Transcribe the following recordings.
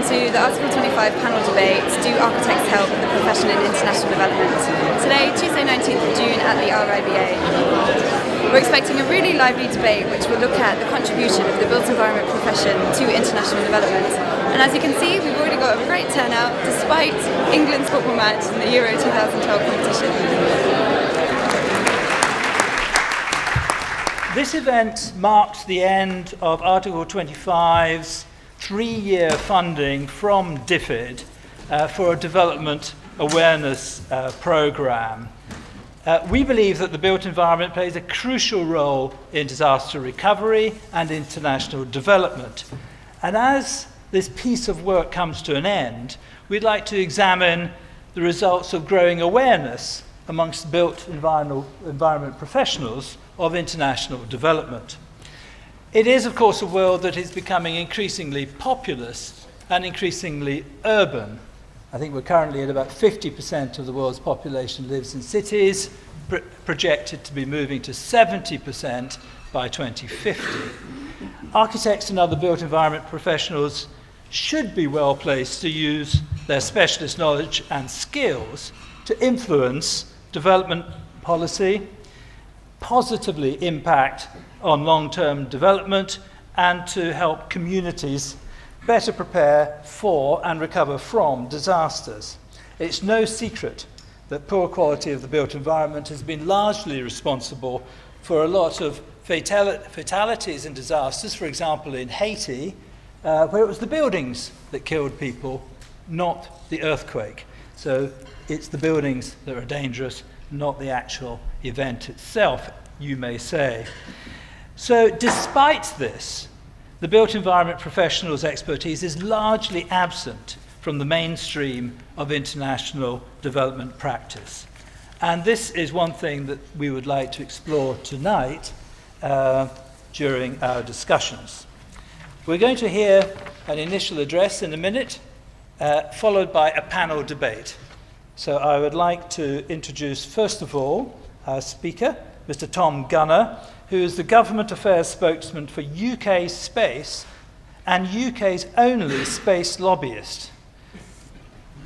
to the Article 25 panel debate, Do Architects Help the Profession in International Development? Today, Tuesday 19th of June at the RIBA. We're expecting a really lively debate which will look at the contribution of the built environment profession to international development. And as you can see, we've already got a great turnout despite England's football match in the Euro 2012 competition. This event marks the end of Article 25's 3-year funding from DFID for a development awareness programme. We believe that the built environment plays a crucial role in disaster recovery and international development. And as this piece of work comes to an end, we'd like to examine the results of growing awareness amongst built environment professionals of international development. It is, of course, a world that is becoming increasingly populous and increasingly urban. I think we're currently at about 50% of the world's population lives in cities, projected to be moving to 70% by 2050. Architects and other built environment professionals should be well placed to use their specialist knowledge and skills to influence development policy, positively impact on long-term development, and to help communities better prepare for and recover from disasters. It's no secret that poor quality of the built environment has been largely responsible for a lot of fatalities and disasters, for example in Haiti, where it was the buildings that killed people, not the earthquake. So it's the buildings that are dangerous, not the actual event itself, you may say. So despite this, the built environment professional's expertise is largely absent from the mainstream of international development practice. And this is one thing that we would like to explore tonight during our discussions. We're going to hear an initial address in a minute, followed by a panel debate. So I would like to introduce, first of all, our speaker, Mr. Tom Gunner, who is the Government Affairs Spokesman for UKspace and UK's only space lobbyist.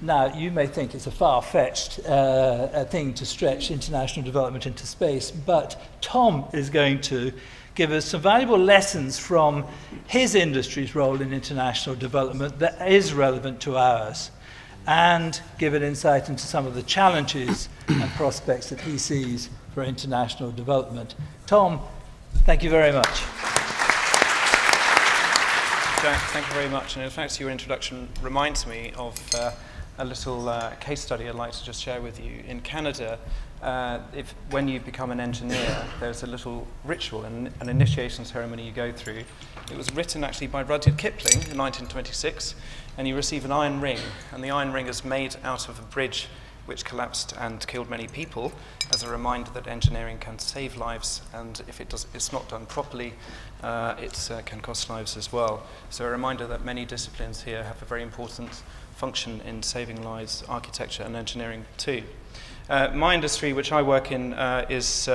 Now, you may think it's a far-fetched thing to stretch international development into space, but Tom is going to give us some valuable lessons from his industry's role in international development that is relevant to ours, and give an insight into some of the challenges and prospects that he sees for international development. Tom, thank you very much. Jack, thank you very much. And in fact, your introduction reminds me of a little case study I'd like to just share with you. In Canada, when you become an engineer, there's a little ritual, an initiation ceremony you go through. It was written actually by Rudyard Kipling in 1926, and you receive an iron ring, and the iron ring is made out of a bridge which collapsed and killed many people, as a reminder that engineering can save lives, and if it's not done properly, it can cost lives as well. So a reminder that many disciplines here have a very important function in saving lives, architecture and engineering too. My industry, which I work in, is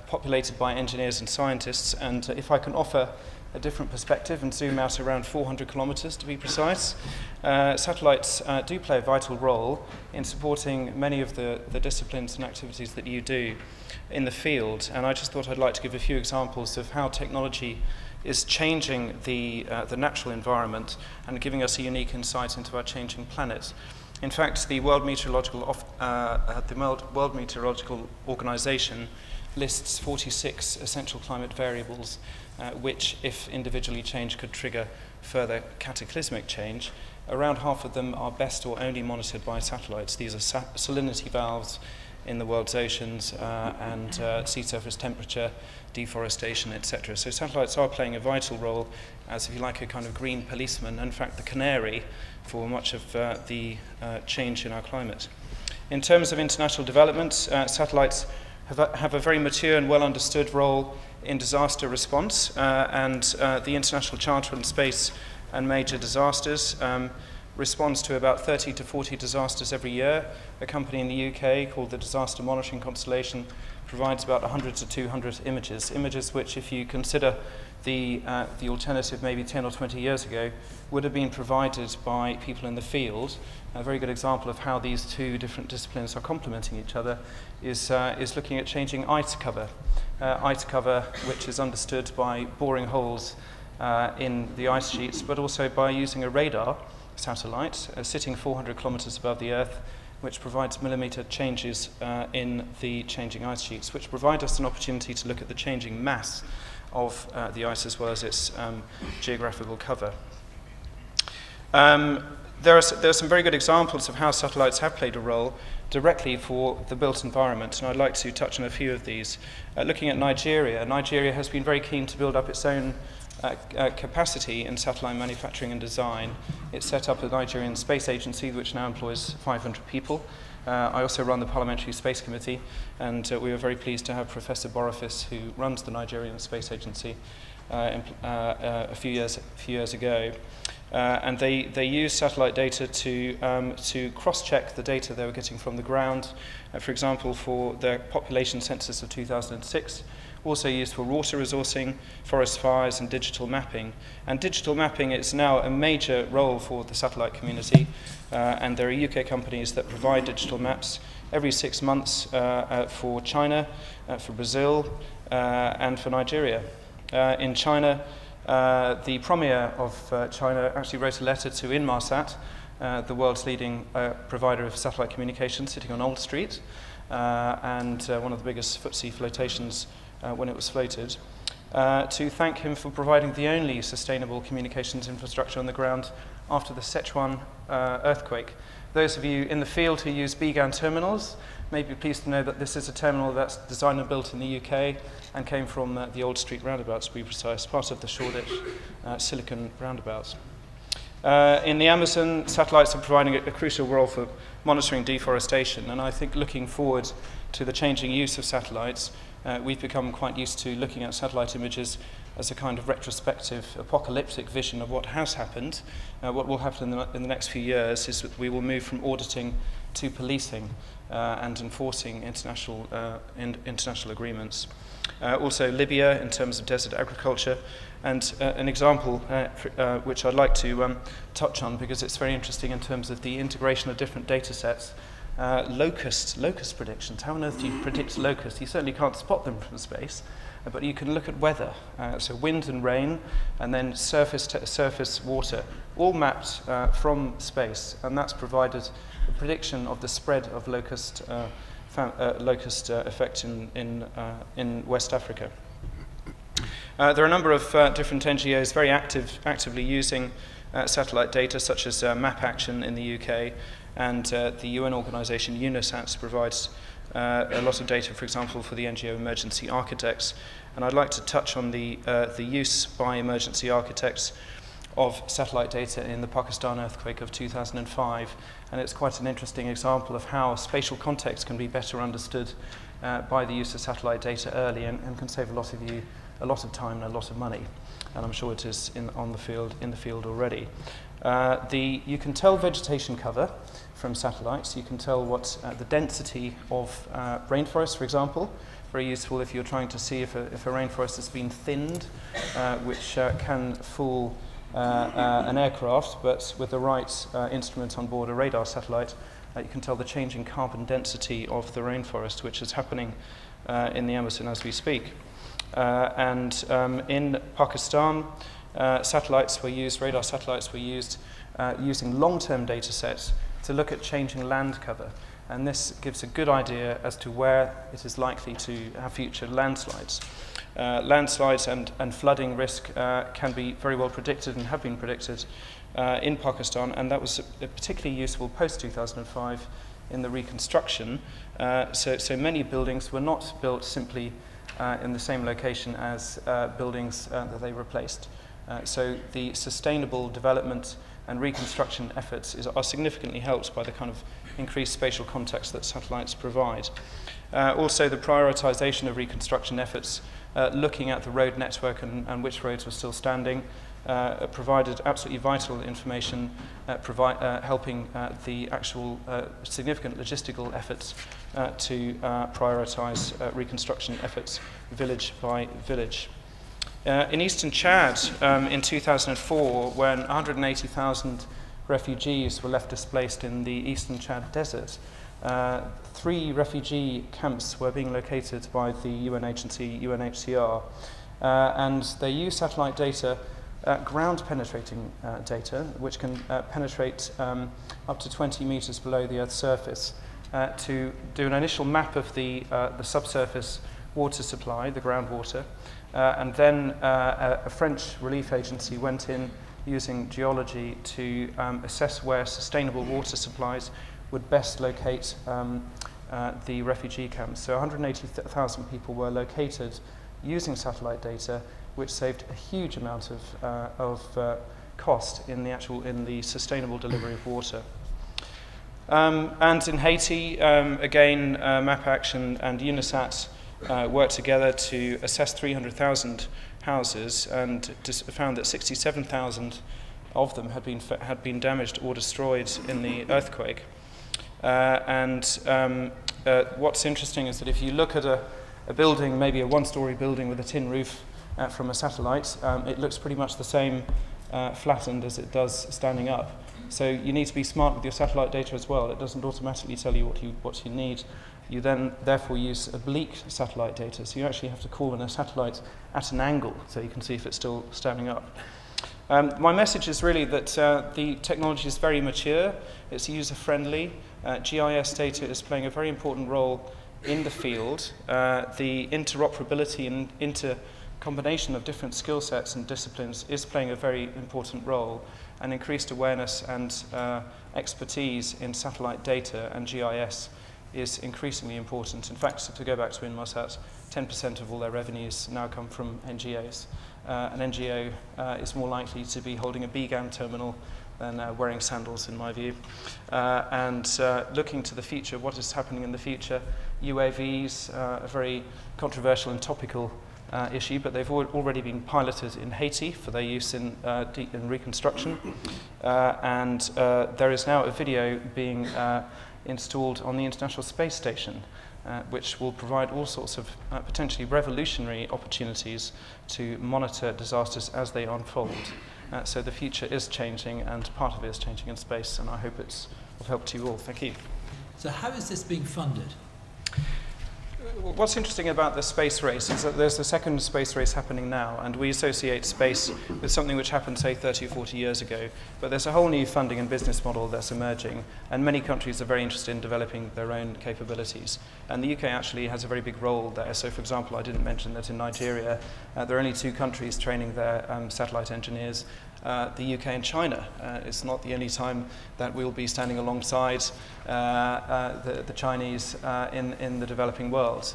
populated by engineers and scientists, and if I can offer a different perspective and zoom out around 400 kilometers to be precise, satellites do play a vital role in supporting many of the disciplines and activities that you do in the field. And I just thought I'd like to give a few examples of how technology is changing the natural environment and giving us a unique insight into our changing planet. In fact, the World Meteorological Organization lists 46 essential climate variables which, if individually changed, could trigger further cataclysmic change. Around half of them are best or only monitored by satellites. These are salinity valves in the world's oceans and sea surface temperature, deforestation, etc. So satellites are playing a vital role as, if you like, a kind of green policeman, in fact the canary for much of the change in our climate. In terms of international development, satellites have a very mature and well understood role in disaster response, and the International Charter on Space and Major Disasters responds to about 30 to 40 disasters every year. A company in the UK called the Disaster Monitoring Constellation provides about 100 to 200 images which, if you consider the alternative maybe 10 or 20 years ago would have been provided by people in the field. A very good example of how these two different disciplines are complementing each other is looking at changing ice cover. Ice cover, which is understood by boring holes in the ice sheets, but also by using a radar satellite sitting 400 kilometers above the Earth, which provides millimeter changes in the changing ice sheets, which provide us an opportunity to look at the changing mass of the ice as well as its geographical cover. There are some very good examples of how satellites have played a role directly for the built environment, and I'd like to touch on a few of these. Looking at Nigeria, Nigeria has been very keen to build up its own capacity in satellite manufacturing and design. It set up a Nigerian Space Agency, which now employs 500 people. I also run the Parliamentary Space Committee, and we were very pleased to have Professor Boniface, who runs the Nigerian Space Agency, a few years ago. And they used satellite data to cross-check the data they were getting from the ground, for example, for their population census of 2006, also used for water resourcing, forest fires, and digital mapping. And digital mapping is now a major role for the satellite community, and there are UK companies that provide digital maps every 6 months for China, for Brazil, and for Nigeria. In China, the Premier of China actually wrote a letter to Inmarsat, the world's leading provider of satellite communications, sitting on Old Street, and one of the biggest FTSE flotations when it was floated, to thank him for providing the only sustainable communications infrastructure on the ground after the Sichuan earthquake. Those of you in the field who use BGAN terminals may be pleased to know that this is a terminal that's designed and built in the UK and came from the Old Street roundabouts, to be precise, part of the Shoreditch Silicon roundabouts. In the Amazon, satellites are providing a crucial role for monitoring deforestation, and I think looking forward to the changing use of satellites, we've become quite used to looking at satellite images as a kind of retrospective, apocalyptic vision of what has happened. What will happen in the next few years is that we will move from auditing to policing and enforcing international agreements. Also Libya in terms of desert agriculture, and an example which I'd like to touch on because it's very interesting in terms of the integration of different data sets. Locust predictions. How on earth do you predict locusts? You certainly can't spot them from space, but you can look at weather, so wind and rain, and then surface water, all mapped from space, and that's provided a prediction of the spread of locust effect in West Africa. There are a number of different NGOs very actively using satellite data, such as Map Action in the UK, and the UN organisation UNOSATS provides a lot of data, for example, for the NGO Emergency Architects. And I'd like to touch on the use by emergency architects of satellite data in the Pakistan earthquake of 2005. And it's quite an interesting example of how spatial context can be better understood by the use of satellite data early, and can save a lot of you a lot of time and a lot of money. And I'm sure it is in the field already. You can tell vegetation cover from satellites. You can tell what the density of rainforest, for example. Very useful if you're trying to see if a rainforest has been thinned, which can fool an aircraft, but with the right instrument on board a radar satellite, you can tell the changing carbon density of the rainforest, which is happening in the Amazon as we speak. In Pakistan, radar satellites were used using long-term data sets to look at changing land cover. And this gives a good idea as to where it is likely to have future landslides. Landslides and flooding risk can be very well predicted and have been predicted in Pakistan, and that was particularly useful post-2005 in the reconstruction. So many buildings were not built simply in the same location as buildings that they replaced. So the sustainable development and reconstruction efforts are significantly helped by the kind of increased spatial context that satellites provide. Also, the prioritization of reconstruction efforts, looking at the road network and which roads were still standing, provided absolutely vital information, helping the actual significant logistical efforts to prioritize reconstruction efforts village by village. In eastern Chad, in 2004, when 180,000 refugees were left displaced in the eastern Chad desert, 3 refugee camps were being located by the UN agency UNHCR, and they use satellite data, ground-penetrating data, which can penetrate up to 20 meters below the Earth's surface, to do an initial map of the subsurface water supply, the groundwater, and then a French relief agency went in using geology to assess where sustainable water supplies would best locate the refugee camps. So 180,000 people were located using satellite data, which saved a huge amount of cost in the sustainable delivery of water. And in Haiti, again, MapAction and Unisat worked together to assess 300,000 houses, and found that 67,000 of them had been damaged or destroyed in the earthquake. What's interesting is that if you look at a building, maybe a one-story building with a tin roof from a satellite, it looks pretty much the same flattened as it does standing up. So you need to be smart with your satellite data as well. It doesn't automatically tell you what you need. You then therefore use oblique satellite data. So you actually have to call in a satellite at an angle so you can see if it's still standing up. My message is really that the technology is very mature, it's user-friendly. GIS data is playing a very important role in the field. The interoperability and intercombination of different skill sets and disciplines is playing a very important role, and increased awareness and expertise in satellite data and GIS is increasingly important. In fact, to go back to Inmarsat, 10% of all their revenues now come from NGOs. An NGO is more likely to be holding a BGAN terminal than wearing sandals, in my view. Looking to the future, what is happening in the future? UAVs, a very controversial and topical issue, but they've already been piloted in Haiti for their use in reconstruction. There is now a video being installed on the International Space Station, which will provide all sorts of potentially revolutionary opportunities to monitor disasters as they unfold. So the future is changing, and part of it is changing in space, and I hope it's of help to you all. Thank you. So how is this being funded? What's interesting about the space race is that there's a second space race happening now, and we associate space with something which happened, say, 30 or 40 years ago. But there's a whole new funding and business model that's emerging, and many countries are very interested in developing their own capabilities. And the UK actually has a very big role there. So, for example, I didn't mention that in Nigeria, there are only 2 countries training their satellite engineers. The UK and China. It's not the only time that we'll be standing alongside the Chinese in the developing world.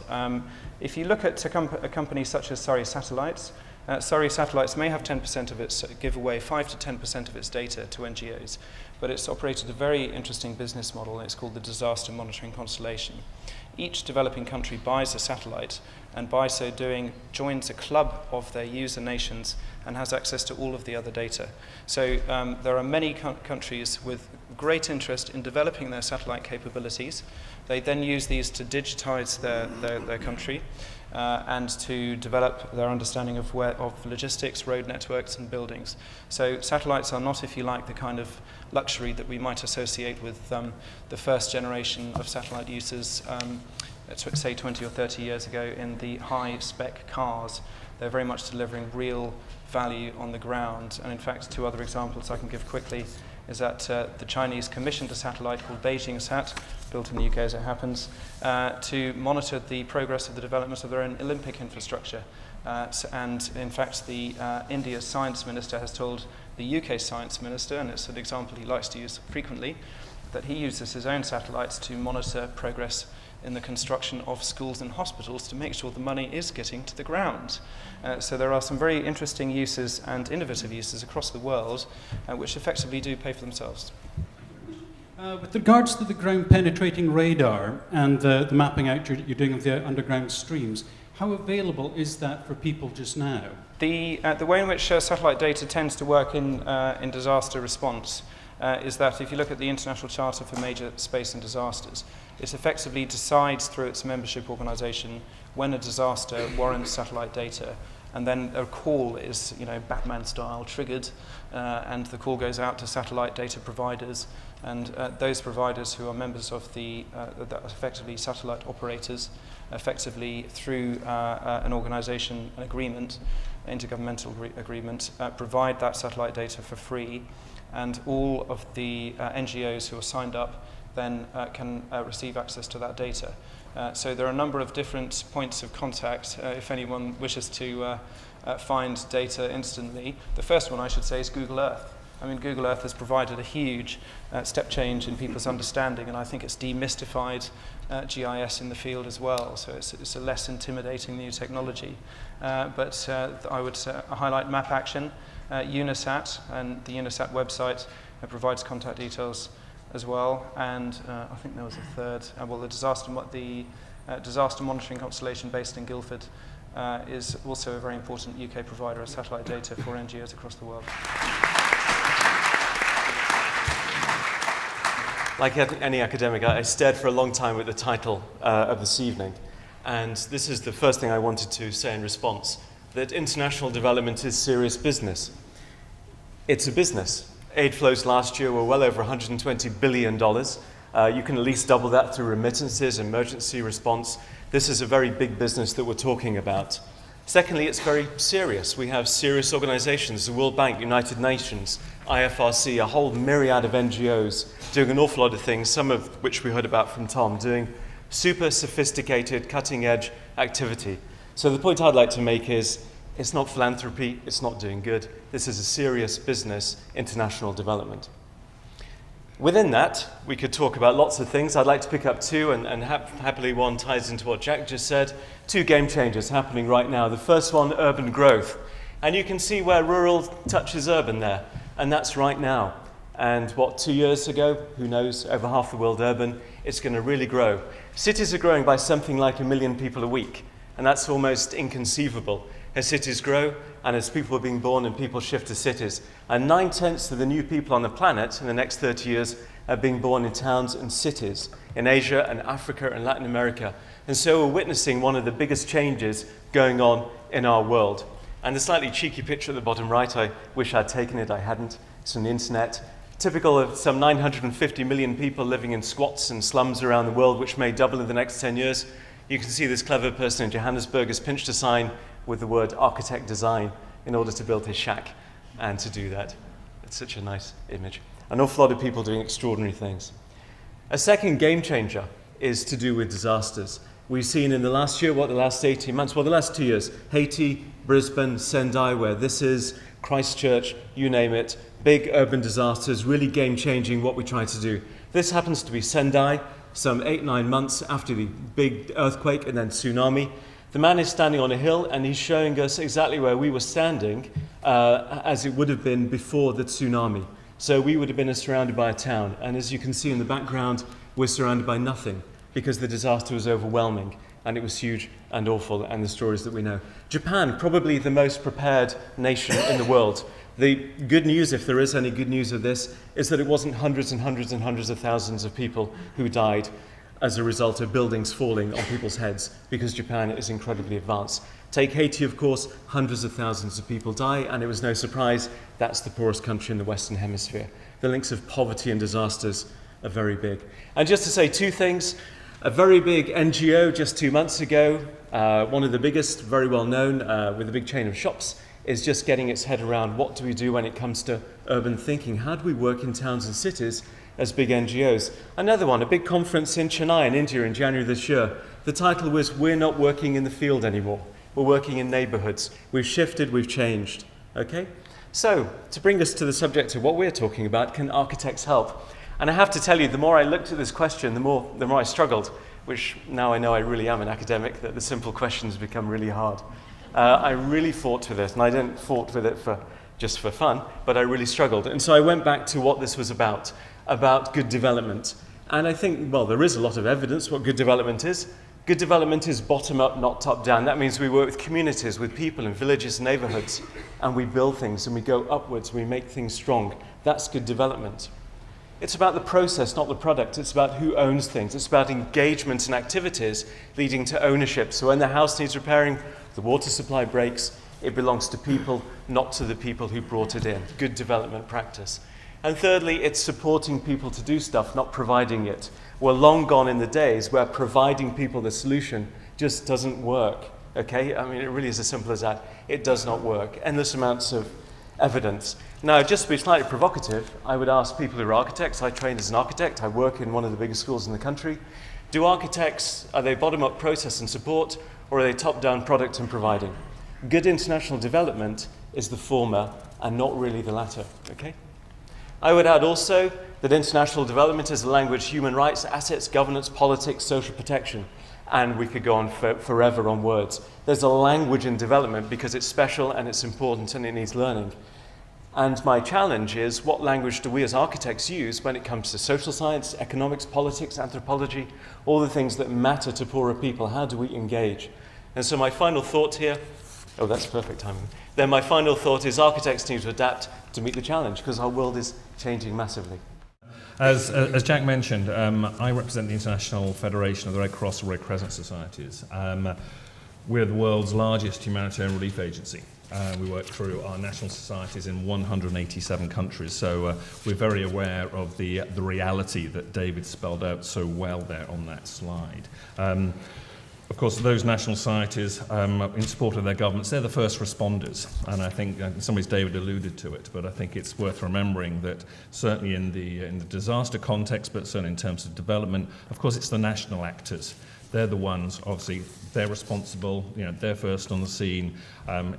If you look at a company such as Surrey Satellites, Surrey Satellites may have 10% of its, give away 5 to 10% of its data to NGOs, but it's operated a very interesting business model, and it's called the Disaster Monitoring Constellation. Each developing country buys a satellite, and by so doing joins a club of their user nations and has access to all of the other data. So there are many countries with great interest in developing their satellite capabilities. They then use these to digitize their country and to develop their understanding of logistics, road networks and buildings. So satellites are not, if you like, the kind of luxury that we might associate with the first generation of satellite users, say 20 or 30 years ago, in the high-spec cars. They're very much delivering real value on the ground. And in fact, 2 other examples I can give quickly is that the Chinese commissioned a satellite called Beijing Sat, built in the UK as it happens, to monitor the progress of the development of their own Olympic infrastructure. And in fact, India's science minister has told the UK science minister, and it's an example he likes to use frequently, that he uses his own satellites to monitor progress in the construction of schools and hospitals to make sure the money is getting to the ground. So there are some very interesting uses and innovative uses across the world which effectively do pay for themselves. With regards to the ground-penetrating radar and the mapping out you're doing of the underground streams, how available is that for people just now? The way in which satellite data tends to work in disaster response is that if you look at the International Charter for Major Space and Disasters, it effectively decides through its membership organisation when a disaster warrants satellite data. and then a call is, Batman style triggered, and the call goes out to satellite data providers, and those providers who are members of effectively satellite operators, effectively through an organisation, an agreement, intergovernmental agreement, provide that satellite data for free, and all of the NGOs who are signed up then can receive access to that data. So there are a number of different points of contact if anyone wishes to find data instantly. The first one I should say is Google Earth. I mean, Google Earth has provided a huge step change in people's understanding, and I think it's demystified GIS in the field as well, so it's a less intimidating new technology. But I would highlight Map Action, Unisat, and the Unisat website provides contact details as well, and I think there was a third, the disaster monitoring constellation based in Guildford is also a very important UK provider of satellite data for NGOs across the world. Like any academic, I stared for a long time at the title of this evening, and this is the first thing I wanted to say in response, that international development is serious business. It's a business. Aid flows last year were well over $120 billion. You can at least double that through remittances, emergency response. This is a very big business that we're talking about. Secondly, it's very serious. We have serious organizations, the World Bank, United Nations, IFRC, a whole myriad of NGOs doing an awful lot of things, some of which we heard about from Tom, doing super sophisticated, cutting-edge activity. So the point I'd like to make is, it's not philanthropy, it's not doing good. This is a serious business, international development. Within that, we could talk about lots of things. I'd like to pick up two, and happily one ties into what Jack just said. Two game changers happening right now. The first one, urban growth. And you can see where rural touches urban there, and that's right now. And 2 years ago, who knows, over half the world urban, it's going to really grow. Cities are growing by something like 1 million people a week, and that's almost inconceivable. As cities grow, and as people are being born and people shift to cities, and 9/10 of the new people on the planet in the next 30 years are being born in towns and cities in Asia and Africa and Latin America. And so we're witnessing one of the biggest changes going on in our world. And the slightly cheeky picture at the bottom right, I wish I'd taken it, I hadn't. It's on the internet. Typical of some 950 million people living in squats and slums around the world, which may double in the next 10 years. You can see this clever person in Johannesburg has pinched a sign with the word architect design in order to build his shack. And to do that, it's such a nice image. An awful lot of people doing extraordinary things. A second game changer is to do with disasters. We've seen in the last year, the last 18 months, the last 2 years, Haiti, Brisbane, Sendai, where this is, Christchurch, you name it, big urban disasters, really game-changing what we try to do. This happens to be Sendai, some 8-9 months after the big earthquake and then tsunami. The man is standing on a hill, and he's showing us exactly where we were standing as it would have been before the tsunami. So we would have been surrounded by a town, and as you can see in the background, we're surrounded by nothing because the disaster was overwhelming, and it was huge and awful, and the stories that we know. Japan, probably the most prepared nation in the world. The good news, if there is any good news of this, is that it wasn't hundreds and hundreds and hundreds of thousands of people who died as a result of buildings falling on people's heads, because Japan is incredibly advanced. Take Haiti, of course, hundreds of thousands of people die, and it was no surprise that's the poorest country in the Western Hemisphere. The links of poverty and disasters are very big. And just to say two things, a very big NGO just 2 months ago, one of the biggest, very well known, with a big chain of shops, is just getting its head around what do we do when it comes to urban thinking? How do we work in towns and cities as big NGOs? Another one, a big conference in Chennai in India in January this year. The title was, "We're not working in the field anymore. We're working in neighborhoods. We've shifted, we've changed." Okay? So, to bring us to the subject of what we're talking about, can architects help? And I have to tell you, the more I looked at this question, the more I struggled, which now I know I really am an academic, that the simple questions become really hard. I really fought with it, and I didn't fought with it just for fun, but I really struggled. And so I went back to what this was about good development. And I think, there is a lot of evidence what good development is. Good development is bottom-up, not top-down. That means we work with communities, with people in villages, neighborhoods, and we build things, and we go upwards, we make things strong. That's good development. It's about the process, not the product. It's about who owns things. It's about engagement and activities leading to ownership. So when the house needs repairing, the water supply breaks, It belongs to people, not to the people who brought it in. Good development practice. And thirdly, it's supporting people to do stuff, not providing it. We're long gone in the days where providing people the solution just doesn't work, okay? I mean, it really is as simple as that. It does not work. Endless amounts of evidence. Now, just to be slightly provocative, I would ask people who are architects. I trained as an architect. I work in one of the biggest schools in the country. Do architects, are they bottom-up process and support, or are they top-down product and providing? Good international development is the former and not really the latter, okay? I would add also that international development is a language, human rights, assets, governance, politics, social protection, and we could go on forever on words. There's a language in development because it's special and it's important and it needs learning. And my challenge is, what language do we as architects use when it comes to social science, economics, politics, anthropology, all the things that matter to poorer people? How do we engage? And so my final thought here, oh, that's perfect timing. Then my final thought is architects need to adapt to meet the challenge because our world is changing massively. As Jack mentioned, I represent the International Federation of the Red Cross and Red Crescent Societies. We're the world's largest humanitarian relief agency. We work through our national societies in 187 countries, so we're very aware of the reality that David spelled out so well there on that slide. Of course, those national societies, in support of their governments, they're the first responders. And I think, in some ways, David alluded to it, but I think it's worth remembering that certainly in the disaster context, but certainly in terms of development, of course, it's the national actors. They're the ones, obviously, they're responsible, you know, they're first on the scene.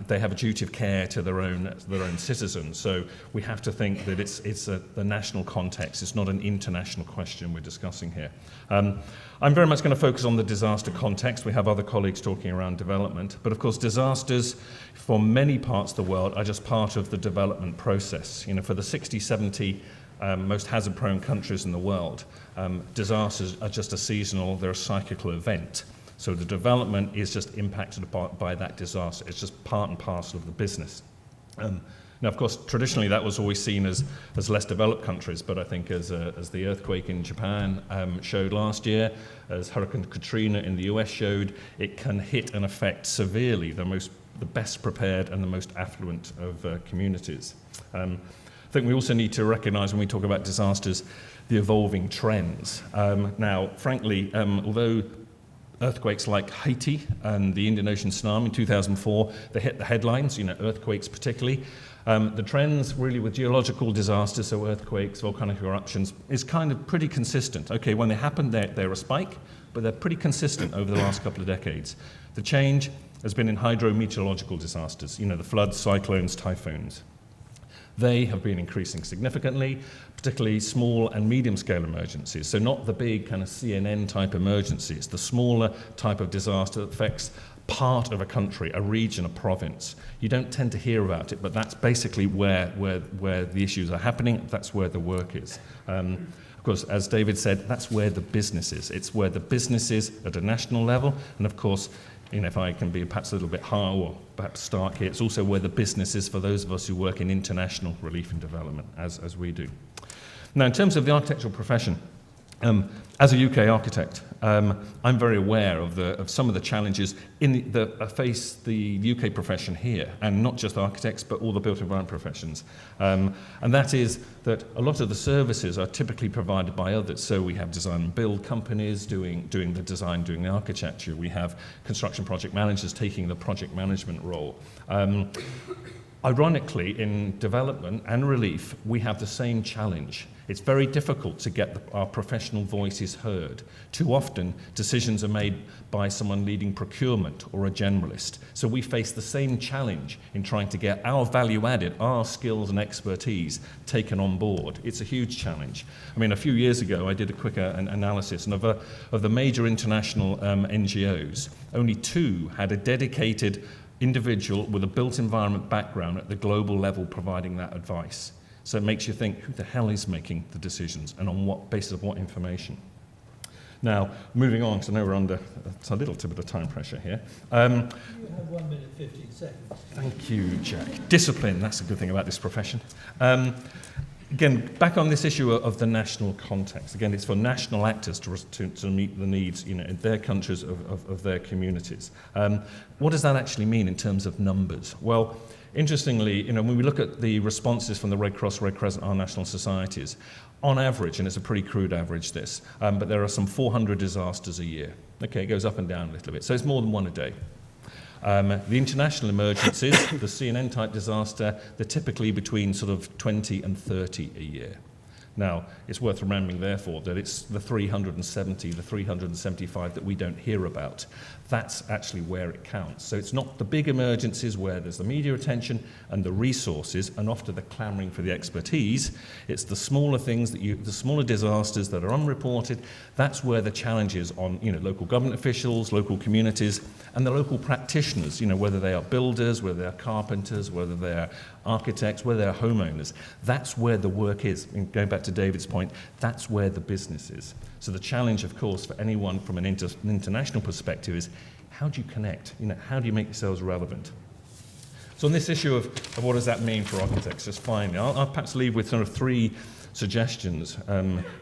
They have a duty of care to their own citizens. So we have to think that it's the national context. It's not an international question we're discussing here. I'm very much going to focus on the disaster context. We have other colleagues talking around development. But of course, disasters for many parts of the world are just part of the development process. You know, for the 60, 70 most hazard-prone countries in the world, disasters are just a seasonal, they're a cyclical event. So the development is just impacted by that disaster. It's just part and parcel of the business. Now, of course, traditionally that was always seen as less developed countries, but I think as the earthquake in Japan showed last year, as Hurricane Katrina in the US showed, it can hit and affect severely the best prepared and the most affluent of communities. I think we also need to recognize when we talk about disasters the evolving trends. Now, frankly, although earthquakes like Haiti and the Indian Ocean tsunami in 2004, they hit the headlines, you know, earthquakes particularly. The trends really with geological disasters, so earthquakes, volcanic eruptions, is kind of pretty consistent. Okay, when they happen, they're a spike, but they're pretty consistent over the last couple of decades. The change has been in hydrometeorological disasters, you know, the floods, cyclones, typhoons. They have been increasing significantly, particularly small and medium-scale emergencies. So not the big kind of CNN type emergencies, the smaller type of disaster that affects part of a country, a region, a province. You don't tend to hear about it, but that's basically where the issues are happening. That's where the work is. Of course, as David said, that's where the business is. It's where the business is at a national level, and of course, you know, if I can be perhaps a little bit hard or perhaps stark here, it's also where the business is for those of us who work in international relief and development, as we do. Now, in terms of the architectural profession, as a UK architect, I'm very aware of some of the challenges that face the UK profession here, and not just architects, but all the built environment professions. And that is that a lot of the services are typically provided by others. So we have design and build companies doing the design, doing the architecture. We have construction project managers taking the project management role. Ironically, in development and relief, we have the same challenge. It's very difficult to get our professional voices heard. Too often, decisions are made by someone leading procurement or a generalist. So we face the same challenge in trying to get our value added, our skills and expertise taken on board. It's a huge challenge. I mean, a few years ago, I did a quick analysis, and of the major international NGOs, only 2 had a dedicated individual with a built environment background at the global level providing that advice. So it makes you think, who the hell is making the decisions and on what basis of what information? Now, moving on, because I know we're under a little bit of time pressure here. You have 1 minute 15 seconds. Thank you, Jack. Discipline, that's a good thing about this profession. again, back on this issue of the national context. Again, it's for national actors to meet the needs, in their countries of their communities. What does that actually mean in terms of numbers? Well, interestingly, when we look at the responses from the Red Cross, Red Crescent, our national societies, on average, and it's a pretty crude average this, but there are some 400 disasters a year. Okay, it goes up and down a little bit, so it's more than one a day. The international emergencies, the CNN type disaster, they're typically between sort of 20 and 30 a year. Now, it's worth remembering, therefore, that it's the 370, the 375 that we don't hear about. That's actually where it counts. So it's not the big emergencies where there's the media attention and the resources and often the clamouring for the expertise. It's the smaller things, the smaller disasters that are unreported. That's where the challenge is on local government officials, local communities, and the local practitioners, whether they are builders, whether they are carpenters, whether they are architects, whether they are homeowners. That's where the work is. And going back to David's point, that's where the business is. So the challenge, of course, for anyone from an international perspective is, how do you connect? How do you make yourselves relevant? So on this issue of what does that mean for architects, just finally, I'll perhaps leave with sort of three suggestions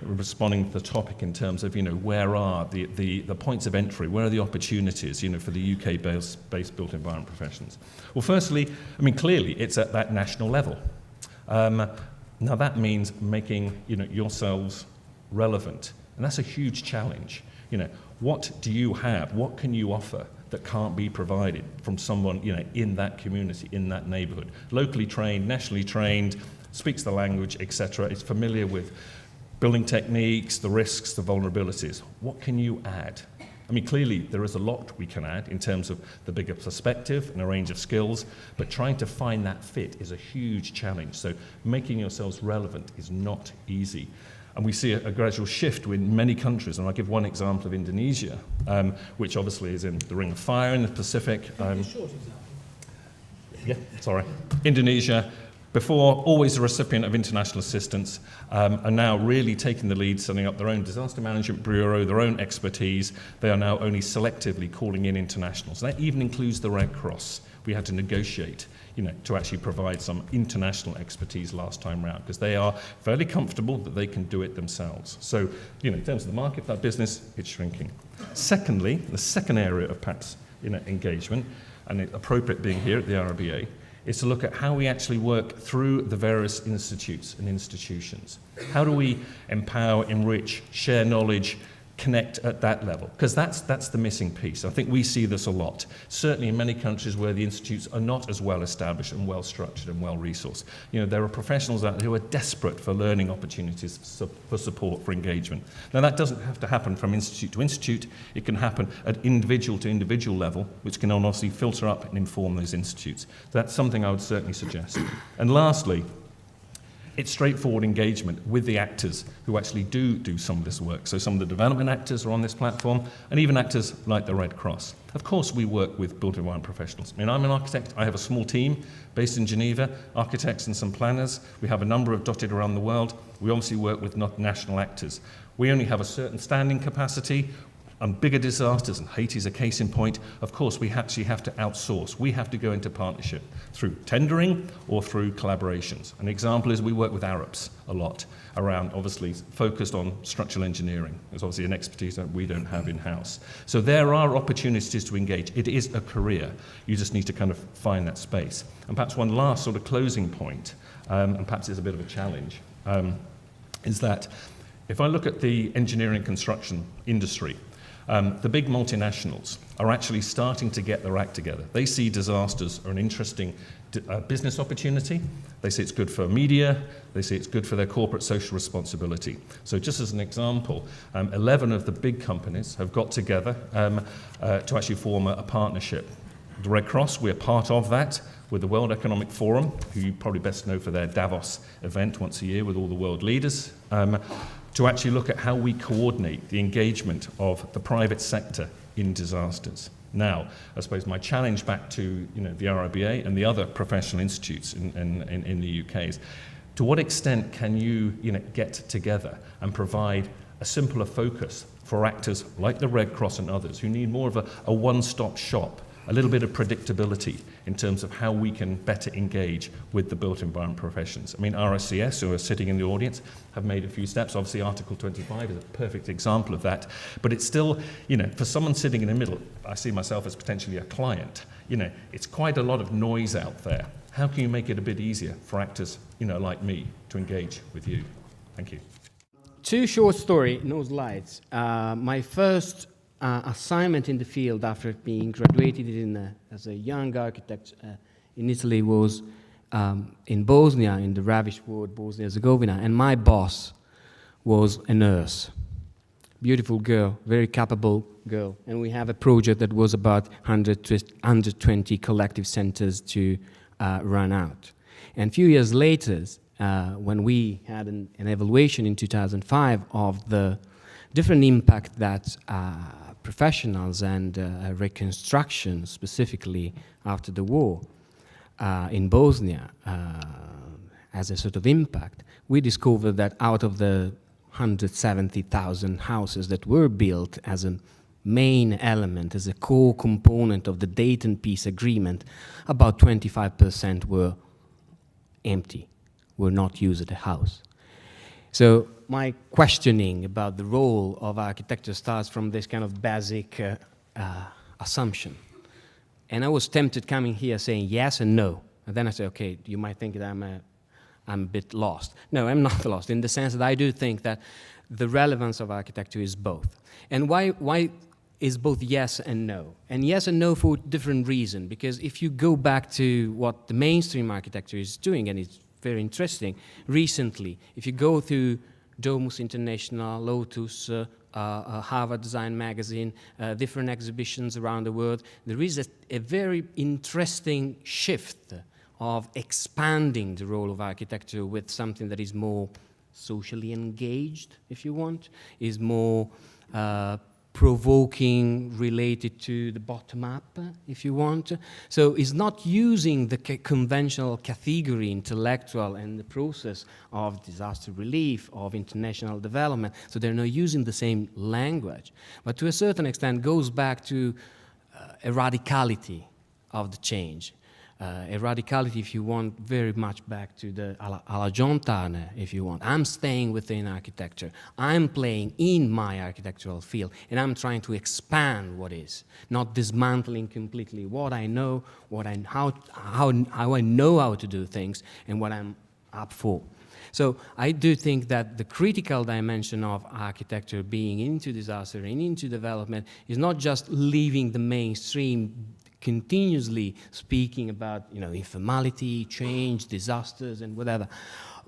responding to the topic in terms of, where are the points of entry, where are the opportunities, for the UK-based built environment professions? Well, firstly, clearly it's at that national level. Now that means making, yourselves relevant, and that's a huge challenge. What do you have? What can you offer that can't be provided from someone, in that community, in that neighbourhood? Locally trained, nationally trained, speaks the language, etc. Is familiar with building techniques, the risks, the vulnerabilities. What can you add? Clearly there is a lot we can add in terms of the bigger perspective and a range of skills, but trying to find that fit is a huge challenge. So making yourselves relevant is not easy. And we see a gradual shift in many countries, and I'll give one example of Indonesia, which obviously is in the Ring of Fire in the Pacific. A short example. Indonesia, before always a recipient of international assistance, are now really taking the lead, setting up their own disaster management bureau, their own expertise. They are now only selectively calling in internationals. That even includes the Red Cross. We had to negotiate, to actually provide some international expertise last time round, because they are fairly comfortable that they can do it themselves. So, in terms of the market, that business, it's shrinking. Secondly, the second area of perhaps, engagement, and it's appropriate being here at the RIBA, is to look at how we actually work through the various institutes and institutions. How do we empower, enrich, share knowledge, connect at that level? Because that's the missing piece. I think we see this a lot, certainly in many countries where the institutes are not as well established and well structured and well resourced. There are professionals out there who are desperate for learning opportunities, for support, for engagement. Now that doesn't have to happen from institute to institute. It can happen at individual to individual level, which can obviously filter up and inform those institutes. That's something I would certainly suggest. And lastly, it's straightforward engagement with the actors who actually do some of this work. So some of the development actors are on this platform, and even actors like the Red Cross. Of course, we work with built environment professionals. I'm an architect. I have a small team based in Geneva, architects and some planners. We have a number of dotted around the world. We obviously work with national actors. We only have a certain standing capacity. And bigger disasters, and Haiti is a case in point, of course, we actually have to outsource. We have to go into partnership through tendering or through collaborations. An example is we work with Arabs a lot around, obviously, focused on structural engineering. There's obviously an expertise that we don't have in-house. So there are opportunities to engage. It is a career. You just need to kind of find that space. And perhaps one last sort of closing point, and perhaps it's a bit of a challenge, is that if I look at the engineering and construction industry, the big multinationals are actually starting to get their act together. They see disasters are an interesting business opportunity. They say it's good for media. They say it's good for their corporate social responsibility. So just as an example, 11 of the big companies have got together to actually form a partnership. The Red Cross, we're part of that with the World Economic Forum, who you probably best know for their Davos event once a year with all the world leaders, to actually look at how we coordinate the engagement of the private sector in disasters. Now, I suppose my challenge back to the RIBA and the other professional institutes in the UK is, to what extent can you get together and provide a simpler focus for actors like the Red Cross and others who need more of a one-stop shop a little bit of predictability in terms of how we can better engage with the built environment professions. I mean, RICS, who are sitting in the audience, have made a few steps. Obviously, Article 25 is a perfect example of that. But it's still, you know, for someone sitting in the middle, I see myself as potentially a client, you know, it's quite a lot of noise out there. How can you make it a bit easier for actors, you know, like me to engage with you? Thank you. Two short story, no slides. My first assignment in the field after being graduated as a young architect in Italy was in Bosnia, in the ravished world Bosnia-Herzegovina, and my boss was a nurse. Beautiful girl, very capable girl, and we have a project that was about 120 collective centers to run out. And a few years later, when we had an evaluation in 2005 of the different impact that professionals and reconstruction, specifically after the war in Bosnia, as a sort of impact, we discovered that out of the 170,000 houses that were built as a main element, as a core component of the Dayton Peace Agreement, about 25% were empty, were not used as a house. So my questioning about the role of architecture starts from this kind of basic assumption. And I was tempted coming here saying yes and no. And then I said, okay, you might think that I'm a bit lost. No, I'm not lost, in the sense that I do think that the relevance of architecture is both. And why is both yes and no? And yes and no for different reasons, because if you go back to what the mainstream architecture is doing, and it's very interesting, recently, if you go through Domus International, Lotus, Harvard Design Magazine, different exhibitions around the world, there is a very interesting shift of expanding the role of architecture with something that is more socially engaged, if you want, is more provoking, related to the bottom-up, if you want. So it's not using the conventional category, intellectual, and the process of disaster relief, of international development, so they're not using the same language. But to a certain extent goes back to a radicality of the change. A radicality, if you want, very much back to the alla John Turner, if you want. I'm staying within architecture. I'm playing in my architectural field, and I'm trying to expand what is, not dismantling completely what I know, how I know how to do things, and what I'm up for. So I do think that the critical dimension of architecture being into disaster and into development is not just leaving the mainstream continuously speaking about, you know, informality, change, disasters, and whatever,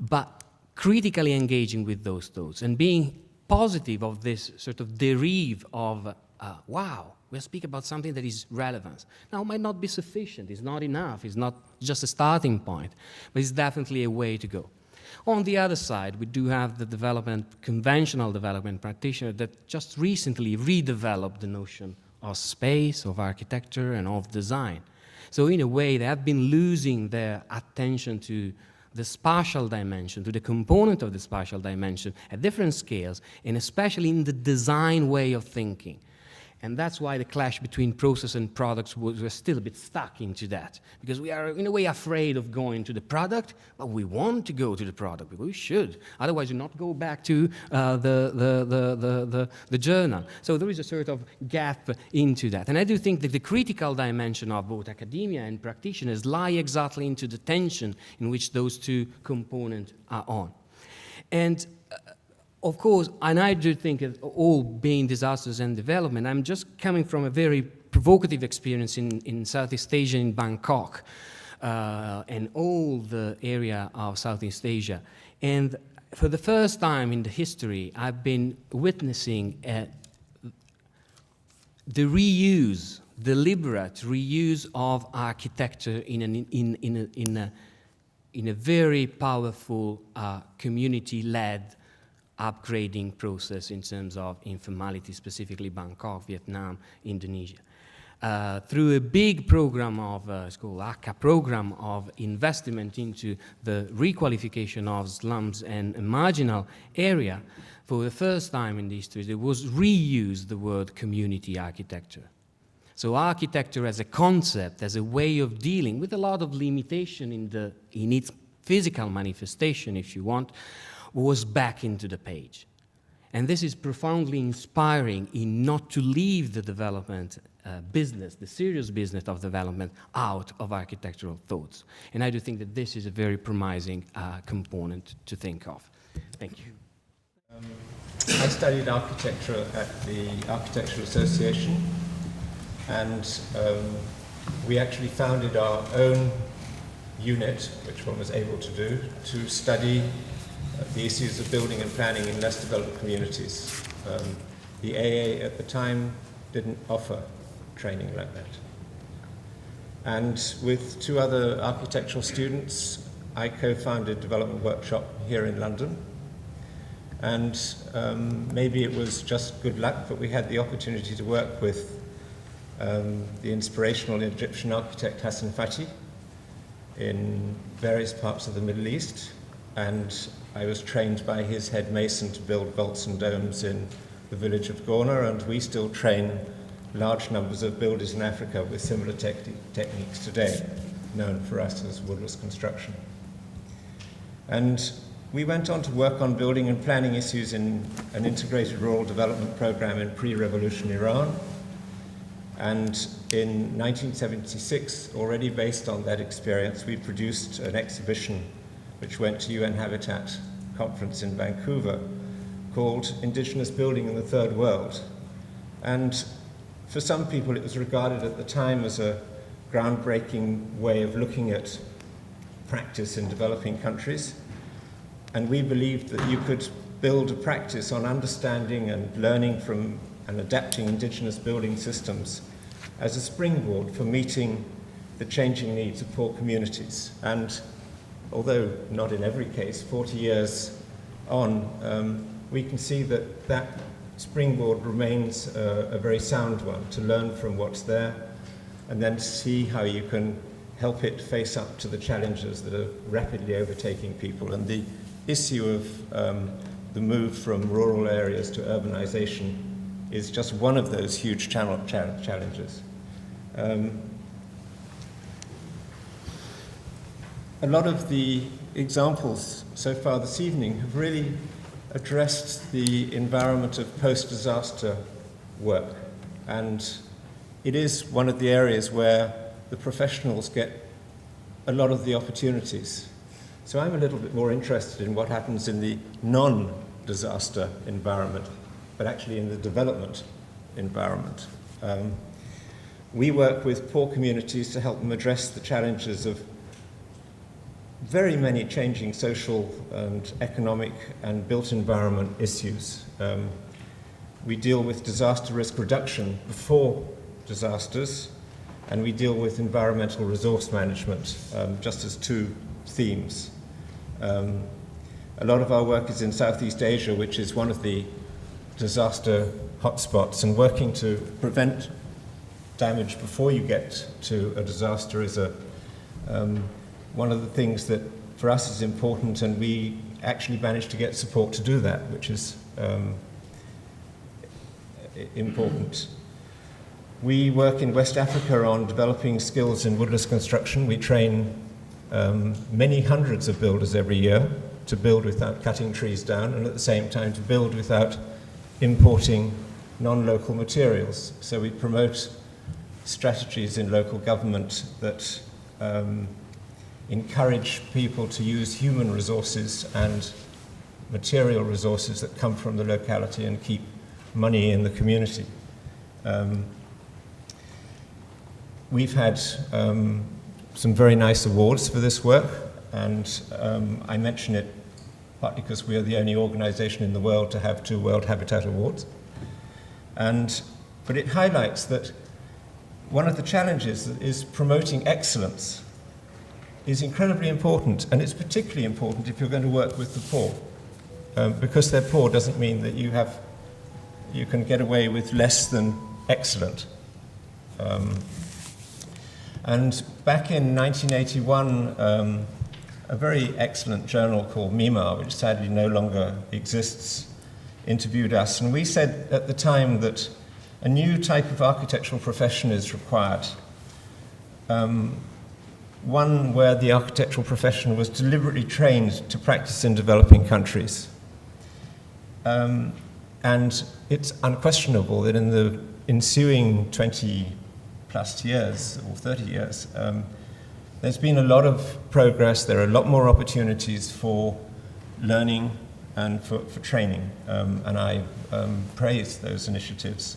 but critically engaging with those thoughts and being positive of this sort of derive of, wow, we speak about something that is relevant. Now, it might not be sufficient, it's not enough, it's not just a starting point, but it's definitely a way to go. On the other side, we do have the conventional development practitioner that just recently redeveloped the notion of space, of architecture, and of design. So in a way, they have been losing their attention to the spatial dimension, to the component of the spatial dimension at different scales, and especially in the design way of thinking. And that's why the clash between process and products we're still a bit stuck into that. Because we are, in a way, afraid of going to the product, but we want to go to the product, because we should. Otherwise, you not go back to the journal. So there is a sort of gap into that. And I do think that the critical dimension of both academia and practitioners lie exactly into the tension in which those two components are on. And of course, and I do think of all being disasters and development, I'm just coming from a very provocative experience in Southeast Asia, in Bangkok, and all the area of Southeast Asia. And for the first time in the history, I've been witnessing the reuse, deliberate reuse of architecture in a very powerful community-led upgrading process in terms of informality, specifically Bangkok, Vietnam, Indonesia. Through a big program of, it's called ACA program of investment into the requalification of slums and marginal area, for the first time in the history, there was reused the word community architecture. So architecture as a concept, as a way of dealing with a lot of limitation in its physical manifestation, if you want, was back into the page. And this is profoundly inspiring in not to leave the development business, the serious business of development, out of architectural thoughts. And I do think that this is a very promising component to think of. Thank you. I studied architecture at the Architectural Association, and we actually founded our own unit, which one was able to do, to study the issues of building and planning in less developed communities. The AA at the time didn't offer training like that. And with 2 other architectural students, I co-founded Development Workshop here in London. And maybe it was just good luck, but we had the opportunity to work with the inspirational Egyptian architect Hassan Fatih in various parts of the Middle East. And I was trained by his head mason to build vaults and domes in the village of Gorna, and we still train large numbers of builders in Africa with similar techniques today, known for us as woodless construction. And we went on to work on building and planning issues in an integrated rural development program in pre-revolution Iran. And in 1976, already based on that experience, we produced an exhibition which went to UN Habitat conference in Vancouver, called Indigenous Building in the Third World. And for some people it was regarded at the time as a groundbreaking way of looking at practice in developing countries. And we believed that you could build a practice on understanding and learning from and adapting indigenous building systems as a springboard for meeting the changing needs of poor communities. And although not in every case, 40 years on, we can see that that springboard remains a very sound one, to learn from what's there and then see how you can help it face up to the challenges that are rapidly overtaking people. And the issue of the move from rural areas to urbanization is just one of those huge challenges. A lot of the examples so far this evening have really addressed the environment of post-disaster work, and it is one of the areas where the professionals get a lot of the opportunities. So I'm a little bit more interested in what happens in the non-disaster environment, but actually in the development environment. We work with poor communities to help them address the challenges of very many changing social and economic and built environment issues. We deal with disaster risk reduction before disasters, and we deal with environmental resource management, just as 2 themes. A lot of our work is in Southeast Asia, which is one of the disaster hotspots, and working to prevent damage before you get to a disaster is one of the things that for us is important, and we actually managed to get support to do that, which is important. We work in West Africa on developing skills in woodless construction. We train many hundreds of builders every year to build without cutting trees down, and at the same time to build without importing non-local materials. So we promote strategies in local government that encourage people to use human resources and material resources that come from the locality and keep money in the community. We've had some very nice awards for this work, and I mention it partly because we are the only organization in the world to have 2 World Habitat Awards. But it highlights that one of the challenges is promoting excellence is incredibly important, and it's particularly important if you're going to work with the poor. Because they're poor doesn't mean that you can get away with less than excellent. And back in 1981, a very excellent journal called Mimar, which sadly no longer exists, interviewed us, and we said at the time that a new type of architectural profession is required. One where the architectural profession was deliberately trained to practice in developing countries. And it's unquestionable that in the ensuing 20 plus years or 30 years, there's been a lot of progress. There are a lot more opportunities for learning and for training, and I praise those initiatives.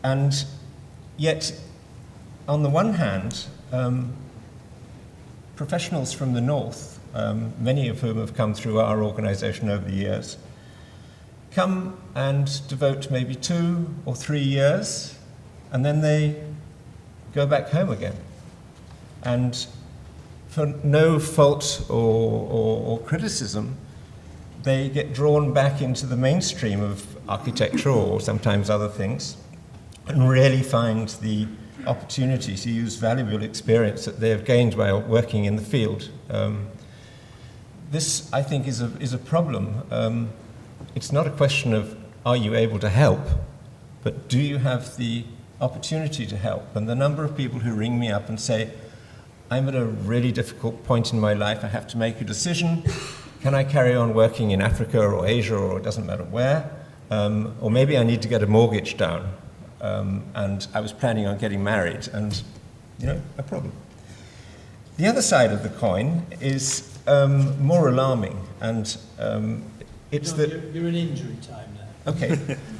And yet, on the one hand, professionals from the north, many of whom have come through our organization over the years, come and devote maybe 2 or 3 years, and then they go back home again. And for no fault or criticism, they get drawn back into the mainstream of architecture or sometimes other things, and really find the opportunity to use valuable experience that they have gained by working in the field. This, I think, is a problem. It's not a question of are you able to help, but do you have the opportunity to help? And the number of people who ring me up and say, I'm at a really difficult point in my life, I have to make a decision. Can I carry on working in Africa or Asia, or it doesn't matter where? Or maybe I need to get a mortgage down. And I was planning on getting married, and, a problem. The other side of the coin is more alarming, and it's that... You're in injury time now. Okay.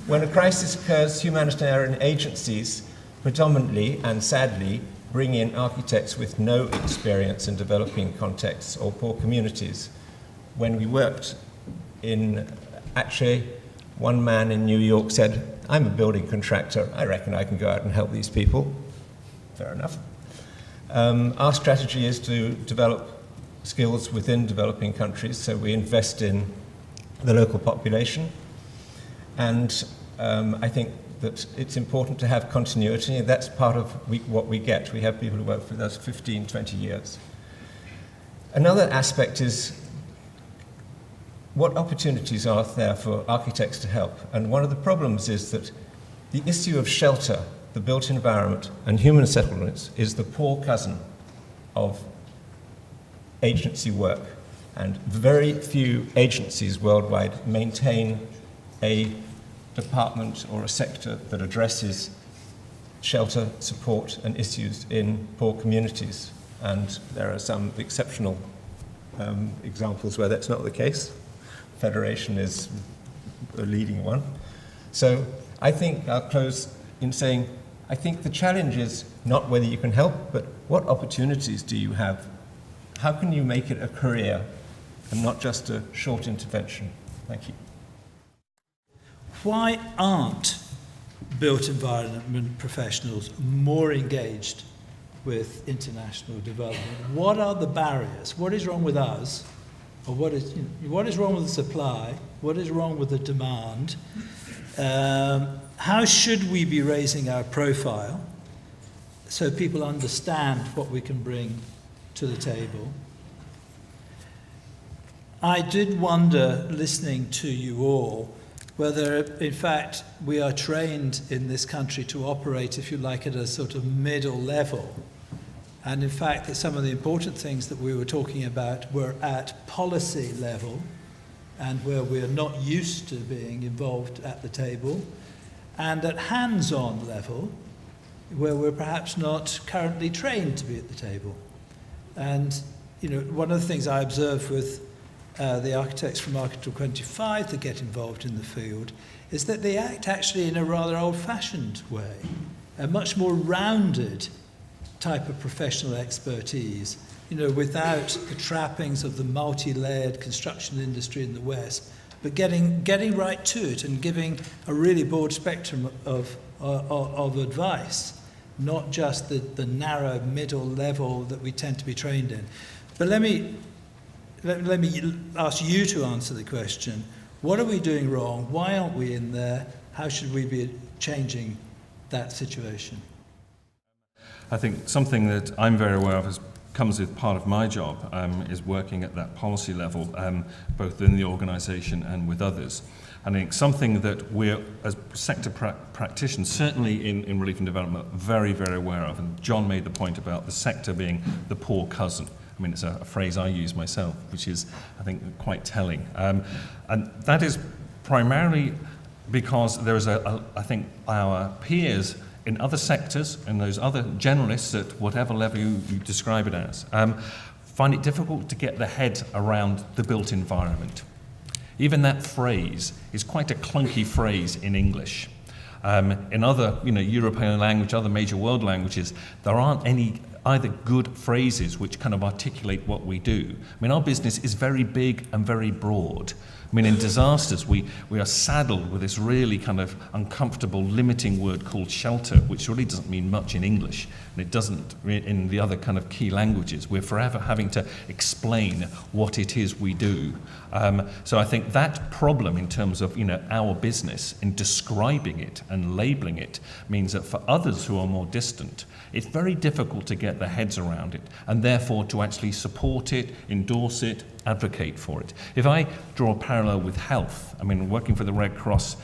When a crisis occurs, humanitarian agencies predominantly and sadly bring in architects with no experience in developing contexts or poor communities. When we worked in Aceh, one man in New York said, I'm a building contractor, I reckon I can go out and help these people. Fair enough. Our strategy is to develop skills within developing countries, so we invest in the local population. And I think that it's important to have continuity, and that's part of what we get. We have people who work with us 15, 20 years. Another aspect is what opportunities are there for architects to help? And one of the problems is that the issue of shelter, the built environment, and human settlements is the poor cousin of agency work. And very few agencies worldwide maintain a department or a sector that addresses shelter, support, and issues in poor communities. And there are some exceptional examples where that's not the case. Federation is a leading one. So I think I'll close in saying, I think the challenge is not whether you can help, but what opportunities do you have? How can you make it a career and not just a short intervention? Thank you. Why aren't built environment professionals more engaged with international development? What are the barriers? What is wrong with us? Or what is wrong with the supply? What is wrong with the demand? How should we be raising our profile so people understand what we can bring to the table? I did wonder, listening to you all, whether, in fact, we are trained in this country to operate, if you like, at a sort of middle level. And in fact, that some of the important things that we were talking about were at policy level, and where we are not used to being involved at the table, and at hands-on level, where we're perhaps not currently trained to be at the table. And, one of the things I observe with the architects from Architectural 25 that get involved in the field is that they act actually in a rather old-fashioned way, a much more rounded type of professional expertise, without the trappings of the multi-layered construction industry in the West, but getting right to it and giving a really broad spectrum of advice, not just the narrow middle level that we tend to be trained in. But let me ask you to answer the question. What are we doing wrong? Why aren't we in there? How should we be changing that situation? I think something that I'm very aware of as comes with part of my job, is working at that policy level, both in the organisation and with others. And I think something that we're, as sector practitioners, certainly in relief and development, very, very aware of. And John made the point about the sector being the poor cousin. I mean, it's a phrase I use myself, which is, I think, quite telling. And that is primarily because there is, I think, our peers in other sectors and those other generalists at whatever level you describe it as, find it difficult to get their head around the built environment. Even that phrase is quite a clunky phrase in English. In other, European language, other major world languages, there aren't any either good phrases which kind of articulate what we do. I mean, our business is very big and very broad. I mean, in disasters, we are saddled with this really kind of uncomfortable, limiting word called shelter, which really doesn't mean much in English, and it doesn't in the other kind of key languages. We're forever having to explain what it is we do. So I think that problem in terms of, our business in describing it and labeling it means that for others who are more distant, it's very difficult to get their heads around it, and therefore to actually support it, endorse it, advocate for it. If I draw a parallel with health, I mean, working for the Red Cross,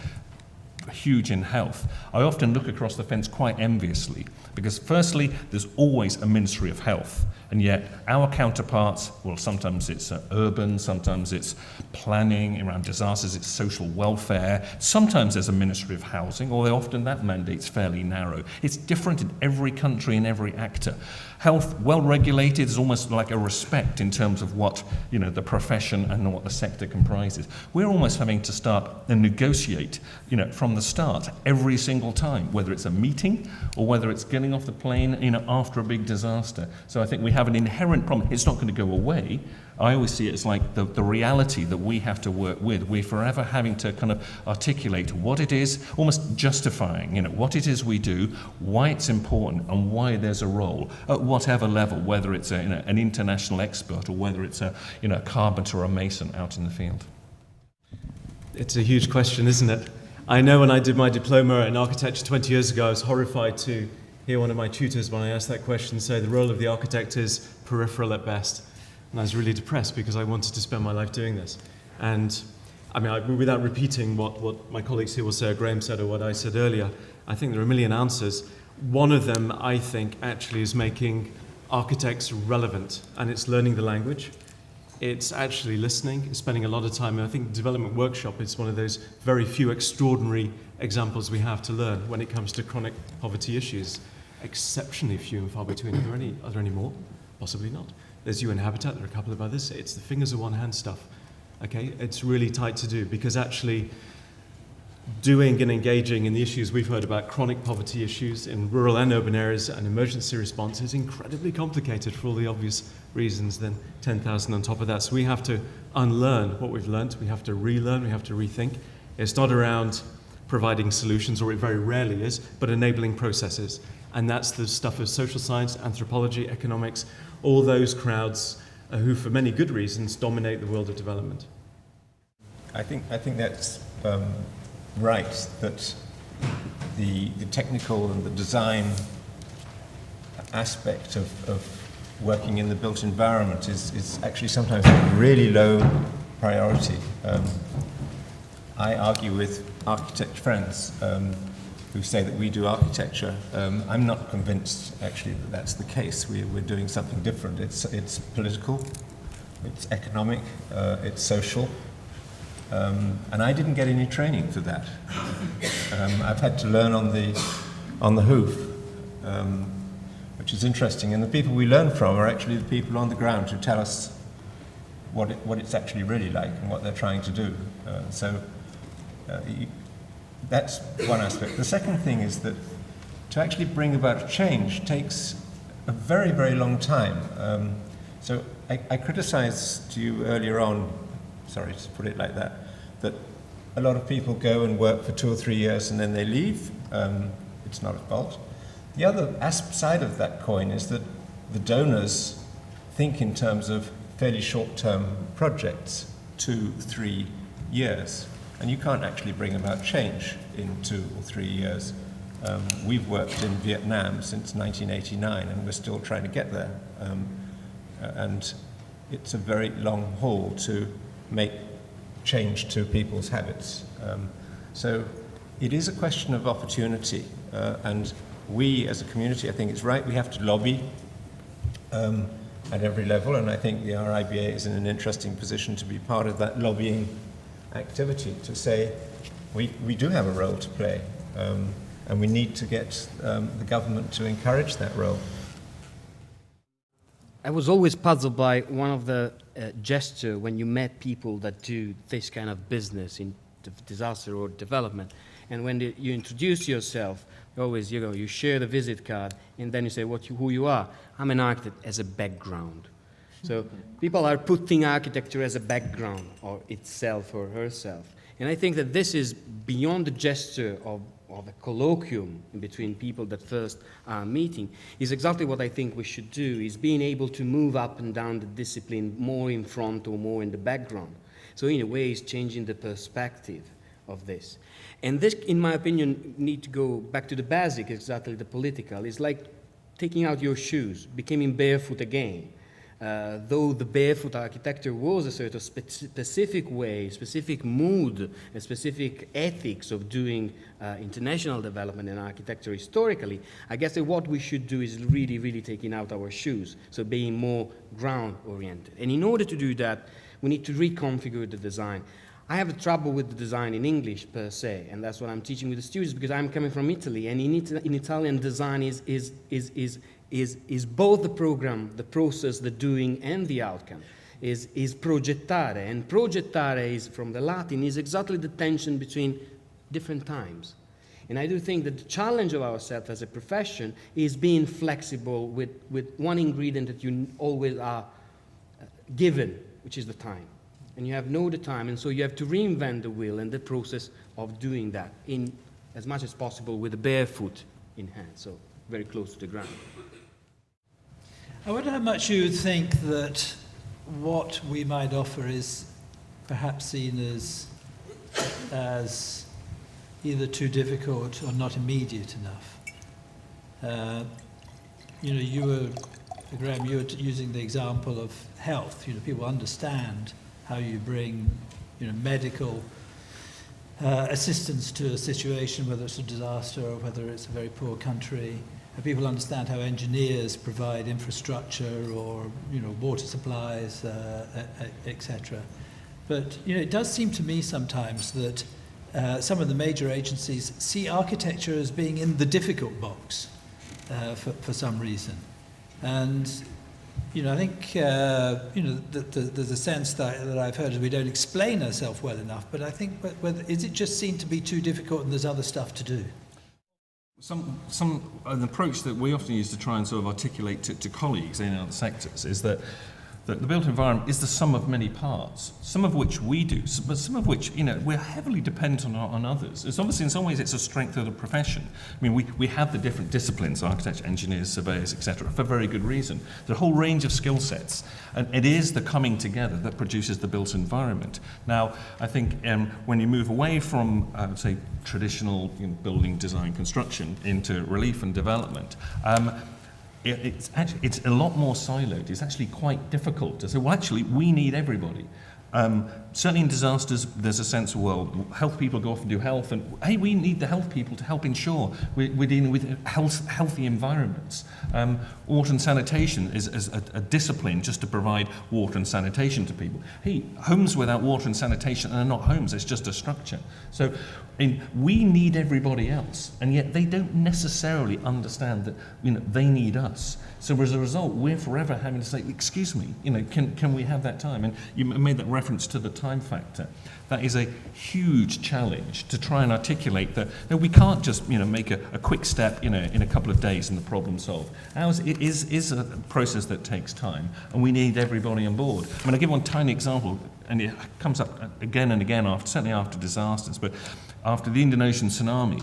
huge in health, I often look across the fence quite enviously, because firstly, there's always a Ministry of Health, and yet our counterparts, well, sometimes it's urban, sometimes it's planning around disasters, it's social welfare, sometimes there's a Ministry of Housing, although often that mandate's fairly narrow. It's different in every country and every actor. Health, well regulated, is almost like a respect in terms of what the profession and what the sector comprises. We're almost having to start and negotiate, from the start every single time, whether it's a meeting or whether it's getting off the plane, after a big disaster. So I think we have an inherent problem. It's not going to go away. I always see it as like the reality that we have to work with. We're forever having to kind of articulate what it is, almost justifying, what it is we do, why it's important, and why there's a role at whatever level, whether it's an international expert or whether it's a carpenter or a mason out in the field. It's a huge question, isn't it? I know when I did my diploma in architecture 20 years ago, I was horrified to hear one of my tutors, when I asked that question, say the role of the architect is peripheral at best. And I was really depressed because I wanted to spend my life doing this. And I mean, without repeating what my colleagues here will say, or Graham said, or what I said earlier, I think there are a million answers. One of them, I think, actually is making architects relevant, and it's learning the language. It's actually listening, it's spending a lot of time. And I think Development Workshop is one of those very few extraordinary examples we have to learn when it comes to chronic poverty issues. Exceptionally few and far between. Are there any more? Possibly not. There's UN Habitat, there are a couple of others. It's the fingers of one hand stuff. Okay, it's really tight to do, because actually doing and engaging in the issues we've heard about, chronic poverty issues in rural and urban areas and emergency response, is incredibly complicated for all the obvious reasons, then 10,000 on top of that. So we have to unlearn what we've learned, we have to relearn, we have to rethink. It's not around providing solutions, or it very rarely is, but enabling processes. And that's the stuff of social science, anthropology, economics, all those crowds who, for many good reasons, dominate the world of development. I think that's right, that the technical and the design aspect of working in the built environment is actually sometimes a really low priority. I argue with architect friends who say that we do architecture. I'm not convinced, actually, that that's the case. We're doing something different. It's political, it's economic, it's social, and I didn't get any training for that. I've had to learn on the hoof, which is interesting. And the people we learn from are actually the people on the ground who tell us what it's actually really like and what they're trying to do. That's one aspect. The second thing is that to actually bring about change takes a very, very long time. So I criticized to you earlier on, sorry to put it like that a lot of people go and work for 2 or 3 years and then they leave. It's not a fault. The other side of that coin is that the donors think in terms of fairly short-term projects, 2-3 years. And you can't actually bring about change in 2 or 3 years. We've worked in Vietnam since 1989, and we're still trying to get there. and it's a very long haul to make change to people's habits. So it is a question of opportunity, and we as a community, I think it's right, we have to lobby at every level, and I think the RIBA is in an interesting position to be part of that lobbying activity, to say we do have a role to play, and we need to get the government to encourage that role. I was always puzzled by one of the gesture when you met people that do this kind of business in disaster or development, and when you introduce yourself, always you share the visit card, and then you say who you are. I'm an architect as a background. So people are putting architecture as a background, or itself or herself. And I think that this is beyond the gesture of a colloquium in between people that first are meeting, is exactly what I think we should do, is being able to move up and down the discipline more in front or more in the background. So in a way, it's changing the perspective of this. And this, in my opinion, need to go back to the basic, exactly the political. It's like taking out your shoes, becoming barefoot again. Though the barefoot architecture was a sort of specific way, specific mood, a specific ethics of doing international development and architecture historically, I guess that what we should do is really, really taking out our shoes, so being more ground-oriented. And in order to do that, we need to reconfigure the design. I have a trouble with the design in English per se, and that's what I'm teaching with the students, because I'm coming from Italy, and in Italian design is both the program, the process, the doing, and the outcome. Is progettare, and progettare is from the Latin, is exactly the tension between different times. And I do think that the challenge of ourselves as a profession is being flexible with one ingredient that you always are given, which is the time. And you have no the time, and so you have to reinvent the wheel and the process of doing that in as much as possible with the barefoot in hand, so very close to the ground. I wonder how much you would think that what we might offer is perhaps seen as either too difficult or not immediate enough. Graham, you were using the example of health. People understand how you bring, medical assistance to a situation, whether it's a disaster or whether it's a very poor country. People understand how engineers provide infrastructure or, water supplies, etc. But, it does seem to me sometimes that some of the major agencies see architecture as being in the difficult box for some reason. And I think there's a sense that I've heard is we don't explain ourselves well enough. But I think, is it just seen to be too difficult and there's other stuff to do? An approach that we often use to try and sort of articulate to colleagues in other sectors is that the built environment is the sum of many parts, some of which we do, but some of which, we're heavily dependent on others. It's obviously, in some ways, it's a strength of the profession. I mean, we have the different disciplines, architects, engineers, surveyors, etc., for very good reason. There's a whole range of skill sets, and it is the coming together that produces the built environment. Now, I think when you move away from, I would say, traditional building design construction into relief and development, it's a lot more siloed. It's actually quite difficult to say, well, actually, we need everybody. Certainly in disasters, there's a sense of, well, health people go off and do health, and hey, we need the health people to help ensure we're dealing with healthy environments. Water and sanitation is a discipline just to provide water and sanitation to people. Hey, homes without water and sanitation are not homes, it's just a structure. So we need everybody else, and yet they don't necessarily understand that they need us. So as a result, we're forever having to say, excuse me, can we have that time? And you made that reference to the time factor. That is a huge challenge to try and articulate that we can't just make a quick step in a couple of days and the problem solved. Ours is a process that takes time, and we need everybody on board. I mean, I'll give one tiny example, and it comes up again and again, certainly after disasters, but after the Indonesian tsunami,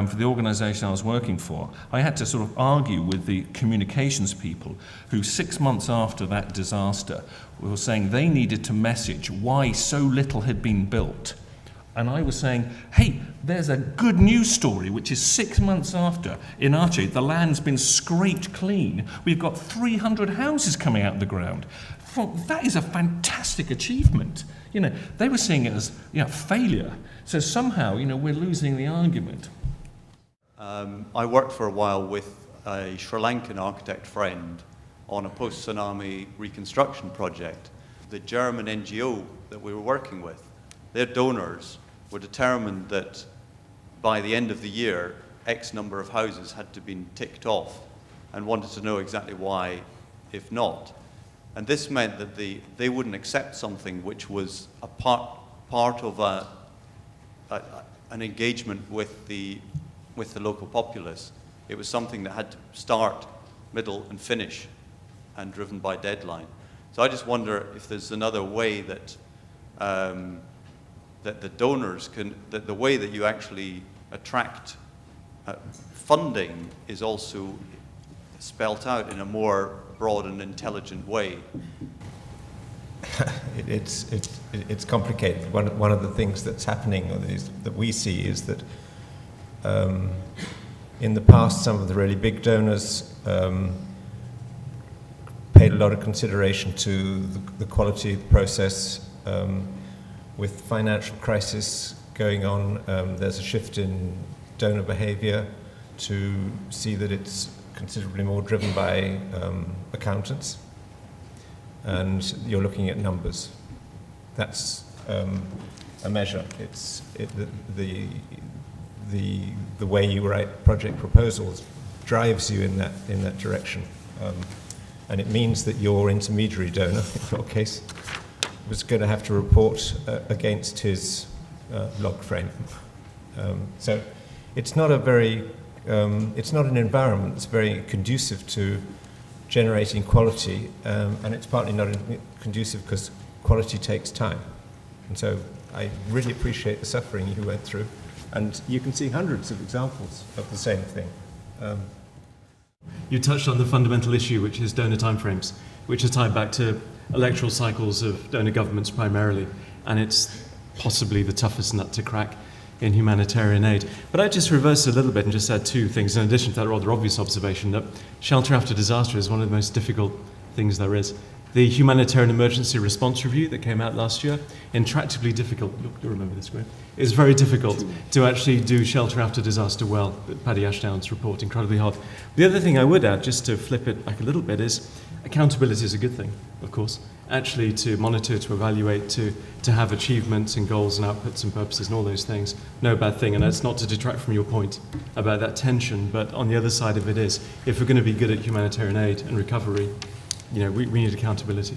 for the organisation I was working for, I had to sort of argue with the communications people who 6 months after that disaster were saying they needed to message why so little had been built And I was saying, hey, there's a good news story, which is 6 months after, in Archie, the land's been scraped clean. We've got 300 houses coming out of the ground. That is a fantastic achievement. You know, they were seeing it as, you know, failure. So somehow, you know, we're losing the argument. I worked for a while with a Sri Lankan architect friend on a post-tsunami reconstruction project. The German NGO that we were working with, their donors were determined that by the end of the year, X number of houses had to be ticked off, and wanted to know exactly why, if not. And this meant that they wouldn't accept something which was a part of an engagement with the local populace. It was something that had to start, middle, and finish, and driven by deadline. So I just wonder if there's another way that that the donors can, that the way that you actually attract funding is also spelt out in a more broad and intelligent way. It's complicated. One of the things that's happening, or that we see, is that in the past, some of the really big donors paid a lot of consideration to the quality of the process. With financial crisis going on, there's a shift in donor behavior to see that it's considerably more driven by accountants, and you're looking at numbers. That's a measure. It's the way you write project proposals drives you in that direction, and it means that your intermediary donor, in your case, was going to have to report against his log frame. So it's not a very, it's not an environment that's very conducive to generating quality, and it's partly not conducive because quality takes time. And so I really appreciate the suffering you went through, and you can see hundreds of examples of the same thing. You touched on the fundamental issue, which is donor timeframes, which is tied back to electoral cycles of donor governments primarily, and it's possibly the toughest nut to crack in humanitarian aid. But I just reverse a little bit and just add two things in addition to that rather obvious observation that shelter after disaster is one of the most difficult things there is. The Humanitarian Emergency Response Review that came out last year, intractably difficult, you'll remember this, Graham, it's very difficult to actually do shelter after disaster well. Paddy Ashdown's report, incredibly hard. The other thing I would add, just to flip it back a little bit, is accountability is a good thing, of course. Actually, to monitor, to evaluate, to have achievements and goals and outputs and purposes and all those things, no bad thing. And that's not to detract from your point about that tension, but on the other side of it is, if we're going to be good at humanitarian aid and recovery, you know, we need accountability.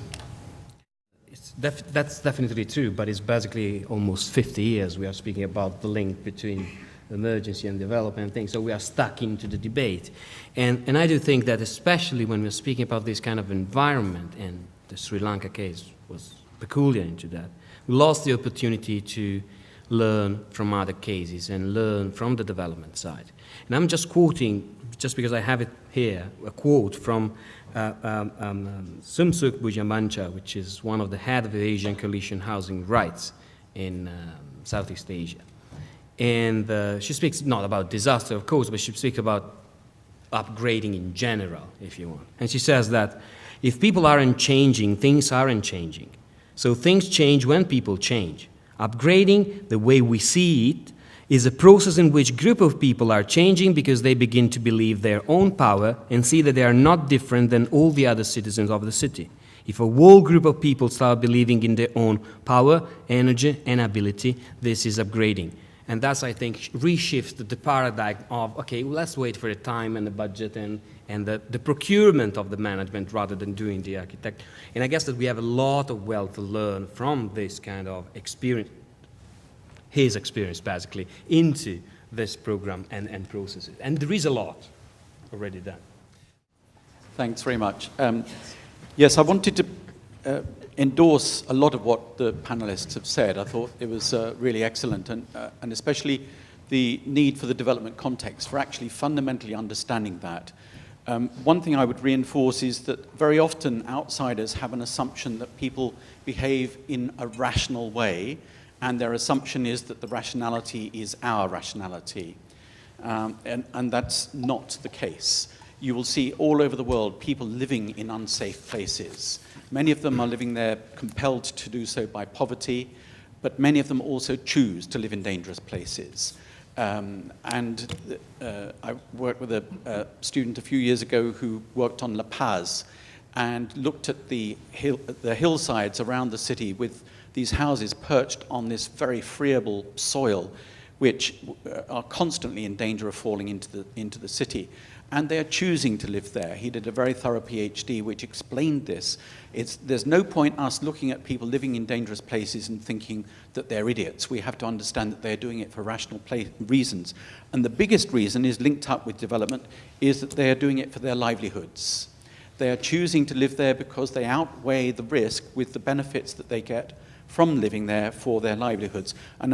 That's definitely true, but it's basically almost 50 years we are speaking about the link between emergency and development and things, so we are stuck into the debate. And I do think that especially when we're speaking about this kind of environment, and the Sri Lanka case was peculiar into that, we lost the opportunity to learn from other cases and learn from the development side. And I'm just quoting, just because I have it here, a quote from Sumsuk Bujamancha, which is one of the head of the Asian Coalition Housing Rights in Southeast Asia. And she speaks not about disaster, of course, but she speaks about upgrading in general, if you want. And she says that if people aren't changing, things aren't changing. So things change when people change. Upgrading, the way we see it, is a process in which a group of people are changing because they begin to believe their own power and see that they are not different than all the other citizens of the city. If a whole group of people start believing in their own power, energy, and ability, this is upgrading. And that's, I think, reshifts the paradigm of, okay, well, let's wait for the time and the budget and the procurement of the management rather than doing the architect. And I guess that we have a lot of wealth to learn from this kind of experience, his experience basically, into this program and processes. And there is a lot already done. Thanks very much. Yes, I wanted to endorse a lot of what the panelists have said. I thought it was really excellent, and especially the need for the development context, for actually fundamentally understanding that. One thing I would reinforce is that very often outsiders have an assumption that people behave in a rational way, and their assumption is that the rationality is our rationality. And that's not the case. You will see all over the world people living in unsafe places. Many of them are living there compelled to do so by poverty, but many of them also choose to live in dangerous places. I worked with a student a few years ago who worked on La Paz and looked at the hillsides around the city with these houses perched on this very friable soil, which are constantly in danger of falling into the city. And they are choosing to live there. He did a very thorough PhD which explained this. There's no point us looking at people living in dangerous places and thinking that they're idiots. We have to understand that they're doing it for rational reasons. And the biggest reason is linked up with development, is that they are doing it for their livelihoods. They are choosing to live there because they outweigh the risk with the benefits that they get from living there for their livelihoods. And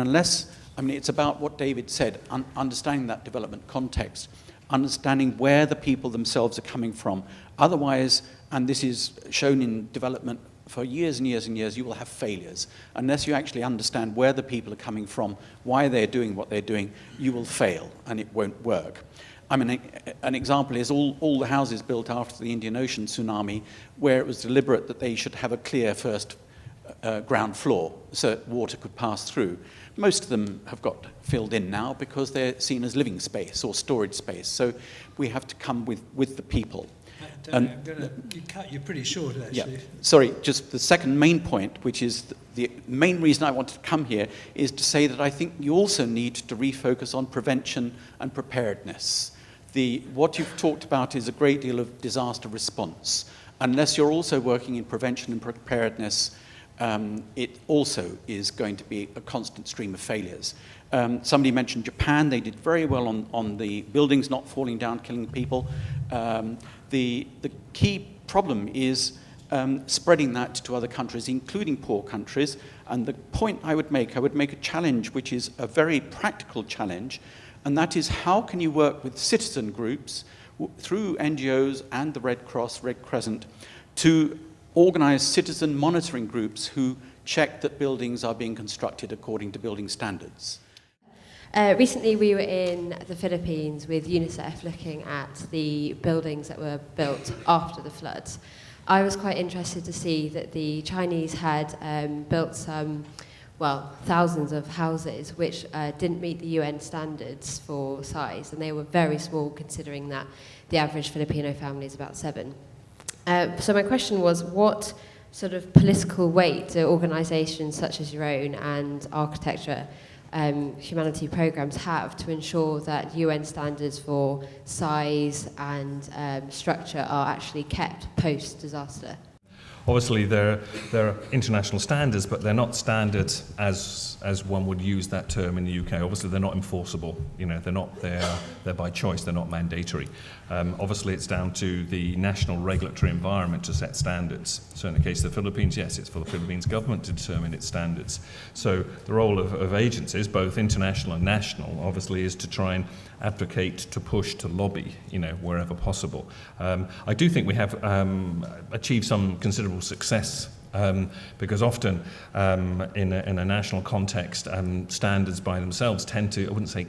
it's about what David said, understanding that development context, understanding where the people themselves are coming from. Otherwise, and this is shown in development for years and years and years, you will have failures. Unless you actually understand where the people are coming from, why they're doing what they're doing, you will fail and it won't work. An example is all the houses built after the Indian Ocean tsunami, where it was deliberate that they should have a clear first ground floor so that water could pass through. Most of them have got filled in now because they're seen as living space or storage space. So we have to come with the people. You're pretty short, actually. Yeah. Sorry, just the second main point, which is the main reason I wanted to come here, is to say that I think you also need to refocus on prevention and preparedness. What you've talked about is a great deal of disaster response. Unless you're also working in prevention and preparedness, it also is going to be a constant stream of failures. Somebody mentioned Japan. They did very well on the buildings not falling down, killing people. The key problem is spreading that to other countries, including poor countries. And the point I would make a challenge which is a very practical challenge, and that is how can you work with citizen groups through NGOs and the Red Cross, Red Crescent, to organize citizen monitoring groups who check that buildings are being constructed according to building standards. Recently we were in the Philippines with UNICEF looking at the buildings that were built after the floods. I was quite interested to see that the Chinese had built thousands of houses which didn't meet the UN standards for size, and they were very small considering that the average Filipino family is about 7. So my question was, what sort of political weight do organisations such as your own and architecture humanity programs have to ensure that UN standards for size and structure are actually kept post-disaster? Obviously, there are international standards, but they're not standards as one would use that term in the UK. Obviously, they're not enforceable. They're by choice. They're not mandatory. Obviously, it's down to the national regulatory environment to set standards. So in the case of the Philippines, yes, it's for the Philippines government to determine its standards. So the role of agencies, both international and national, obviously is to try and advocate, to push, to lobby, wherever possible. I do think we have achieved some considerable success because often in a national context, standards by themselves tend to, I wouldn't say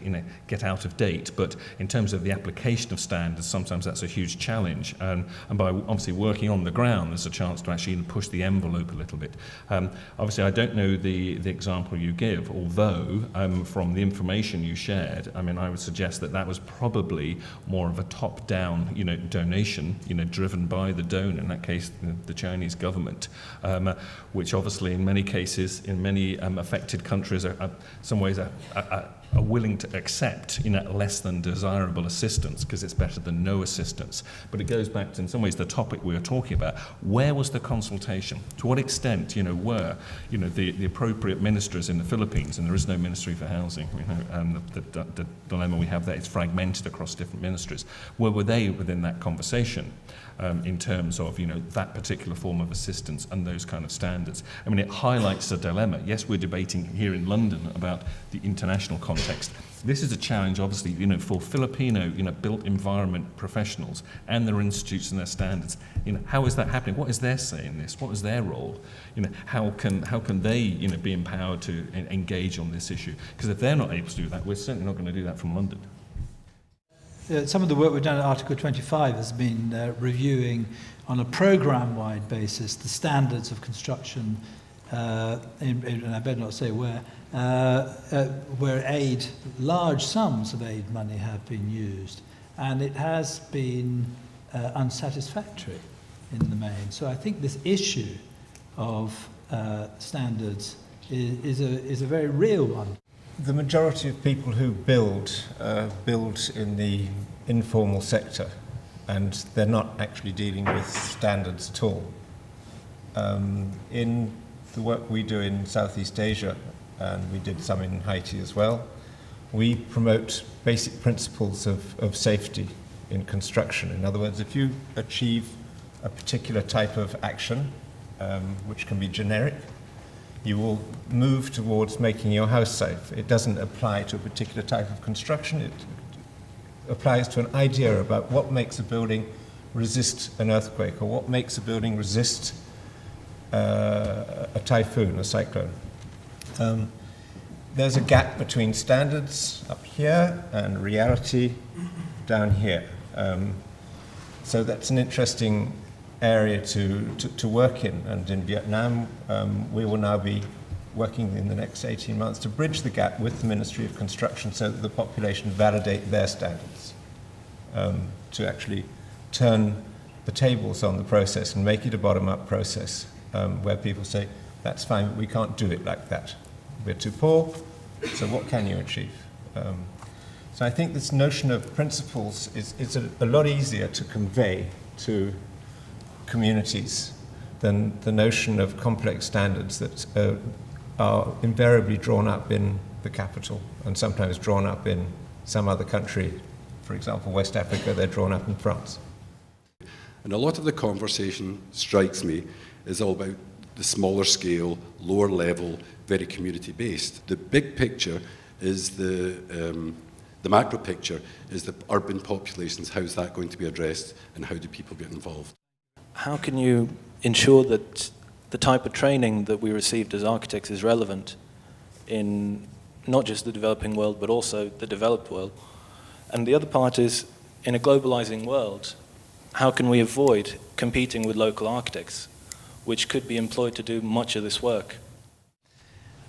get out of date, but in terms of the application of standards, sometimes that's a huge challenge. And by obviously working on the ground, there's a chance to actually push the envelope a little bit. Obviously, I don't know the example you give, although from the information you shared, I would suggest that was probably more of a top-down, donation, driven by the donor, in that case, the Chinese government. Which obviously in many cases, in many affected countries are some ways are willing to accept less than desirable assistance because it's better than no assistance. But it goes back to, in some ways, the topic we were talking about. Where was the consultation? To what extent, were the appropriate ministers in the Philippines, and there is no Ministry for Housing, and the dilemma we have there is fragmented across different ministries. Where were they within that conversation in terms of that particular form of assistance and those kind of standards. I mean, it highlights a dilemma. Yes, we're debating here in London about the international context. This is a challenge, obviously, for Filipino, built environment professionals and their institutes and their standards. How is that happening? What is their say in this? What is their role? How can they, be empowered to engage on this issue? Because if they're not able to do that, we're certainly not going to do that from London. Some of the work we've done at Article 25 has been reviewing on a programme-wide basis the standards of construction, and I better not say where large sums of aid money have been used, and it has been unsatisfactory in the main. So I think this issue of standards is a very real one. The majority of people who build in the informal sector, and they're not actually dealing with standards at all. In the work we do in Southeast Asia, and we did some in Haiti as well, we promote basic principles of safety in construction. In other words, if you achieve a particular type of action, which can be generic, you will move towards making your house safe. It doesn't apply to a particular type of construction. It applies to an idea about what makes a building resist an earthquake, or what makes a building resist a typhoon, a cyclone. There's a gap between standards up here and reality down here. So that's an interesting area to work in. And in Vietnam, we will now be working in the next 18 months to bridge the gap with the Ministry of Construction so that the population validate their standards, to actually turn the tables on the process and make it a bottom-up process, where people say, that's fine, but we can't do it like that. We're too poor, so what can you achieve? So I think this notion of principles is a lot easier to convey to communities than the notion of complex standards that are invariably drawn up in the capital and sometimes drawn up in some other country. For example, West Africa, they're drawn up in France. And a lot of the conversation, strikes me, is all about the smaller scale, lower level, very community-based. The big picture is the macro picture is the urban populations. How is that going to be addressed, and how do people get involved? How can you ensure that the type of training that we received as architects is relevant in not just the developing world, but also the developed world? And the other part is, in a globalizing world, how can we avoid competing with local architects, which could be employed to do much of this work?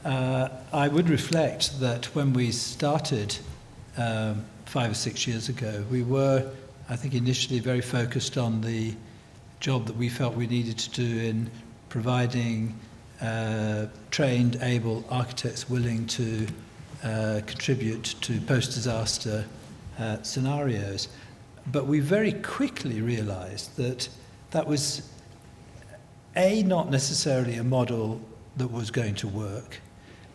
I would reflect that when we started 5 or 6 years ago, we were, I think, initially very focused on the job that we felt we needed to do in providing trained, able architects willing to contribute to post-disaster scenarios. But we very quickly realized that that was, A, not necessarily a model that was going to work,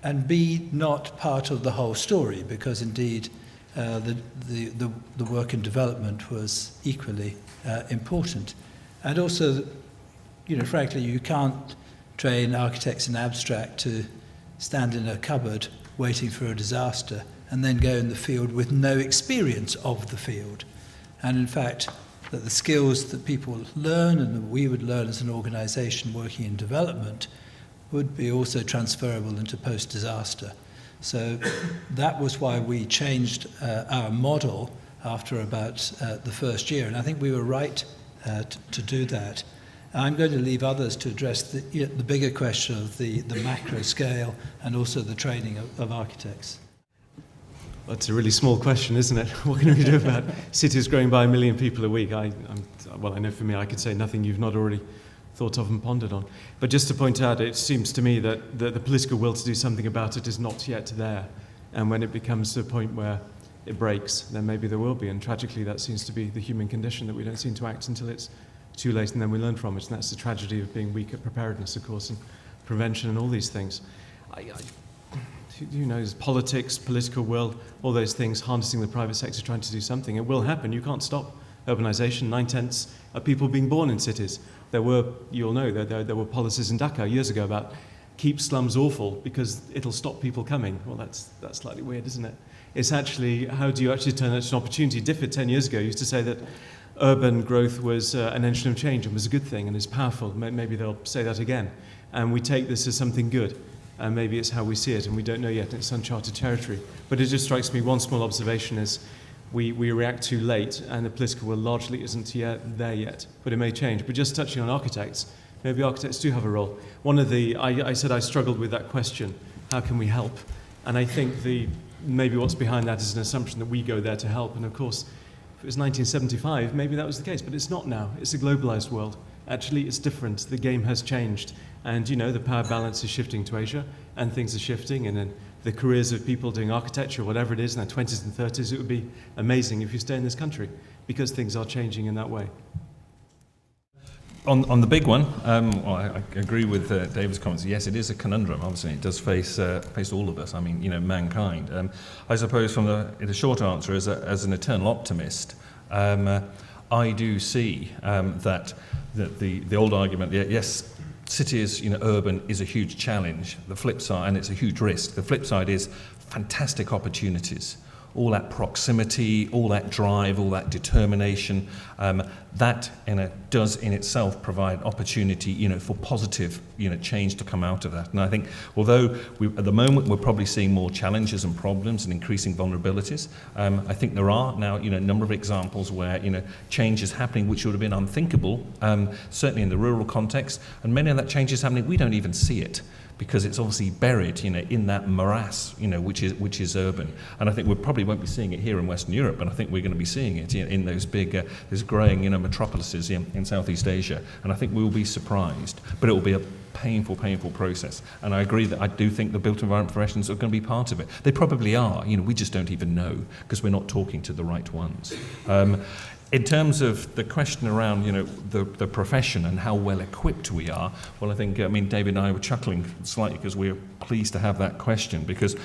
and B, not part of the whole story, because indeed the work and development was equally important. And also, frankly, you can't train architects in abstract to stand in a cupboard waiting for a disaster and then go in the field with no experience of the field. And in fact, that the skills that people learn and that we would learn as an organization working in development would be also transferable into post-disaster. So that was why we changed our model after about the first year. And I think we were right to do that. I'm going to leave others to address the bigger question of the macro scale and also the training of architects. Well, it's a really small question, isn't it? What can we do about cities growing by 1 million people a week? I know for me, I could say nothing you've not already thought of and pondered on. But just to point out, it seems to me that the political will to do something about it is not yet there. And when it becomes to a point where it breaks, then maybe there will be. And tragically, that seems to be the human condition, that we don't seem to act until it's too late and then we learn from it. And that's the tragedy of being weak at preparedness, of course, and prevention and all these things. Who knows, politics, political will, all those things, harnessing the private sector, trying to do something. It will happen. You can't stop urbanization. 9/10 of people being born in cities you'll know, there were policies in Dhaka years ago about keep slums awful because it'll stop people coming. Well, that's slightly weird, isn't it? It's actually, how do you actually turn that into an opportunity? Diffid 10 years ago used to say that urban growth was an engine of change and was a good thing and is powerful. Maybe they'll say that again. And we take this as something good. And maybe it's how we see it, and we don't know yet. It's uncharted territory. But it just strikes me, one small observation is we react too late, and the political will largely isn't there yet. But it may change. But just touching on architects, maybe architects do have a role. I said I struggled with that question, how can we help? And I think maybe what's behind that is an assumption that we go there to help. And of course, if it was 1975, maybe that was the case, but it's not now. It's a globalized world. Actually, it's different. The game has changed. And, the power balance is shifting to Asia, and things are shifting, and then the careers of people doing architecture, whatever it is, in their 20s and 30s, it would be amazing if you stay in this country, because things are changing in that way. On the big one, I agree with David's comments. Yes, it is a conundrum. Obviously, it does face all of us. I mean, mankind. I suppose the short answer is as an eternal optimist, I do see that the old argument, yes, cities, urban is a huge challenge. The flip side, and it's a huge risk. The flip side is fantastic opportunities. All that proximity, all that drive, all that determination, that does in itself provide opportunity, for positive, change to come out of that. And I think, although at the moment we're probably seeing more challenges and problems and increasing vulnerabilities, I think there are now, a number of examples where, change is happening which would have been unthinkable, certainly in the rural context, and many of that change is happening, we don't even see it, because it's obviously buried, in that morass, which is urban. And I think we probably won't be seeing it here in Western Europe, but I think we're going to be seeing it in those big, those growing, metropolises in Southeast Asia. And I think we will be surprised, but it will be a painful process. And I agree that I do think the built environment professions are going to be part of it. They probably are. We just don't even know because we're not talking to the right ones. In terms of the question around, the profession and how well equipped we are, well, I think, David and I were chuckling slightly because we're pleased to have that question because,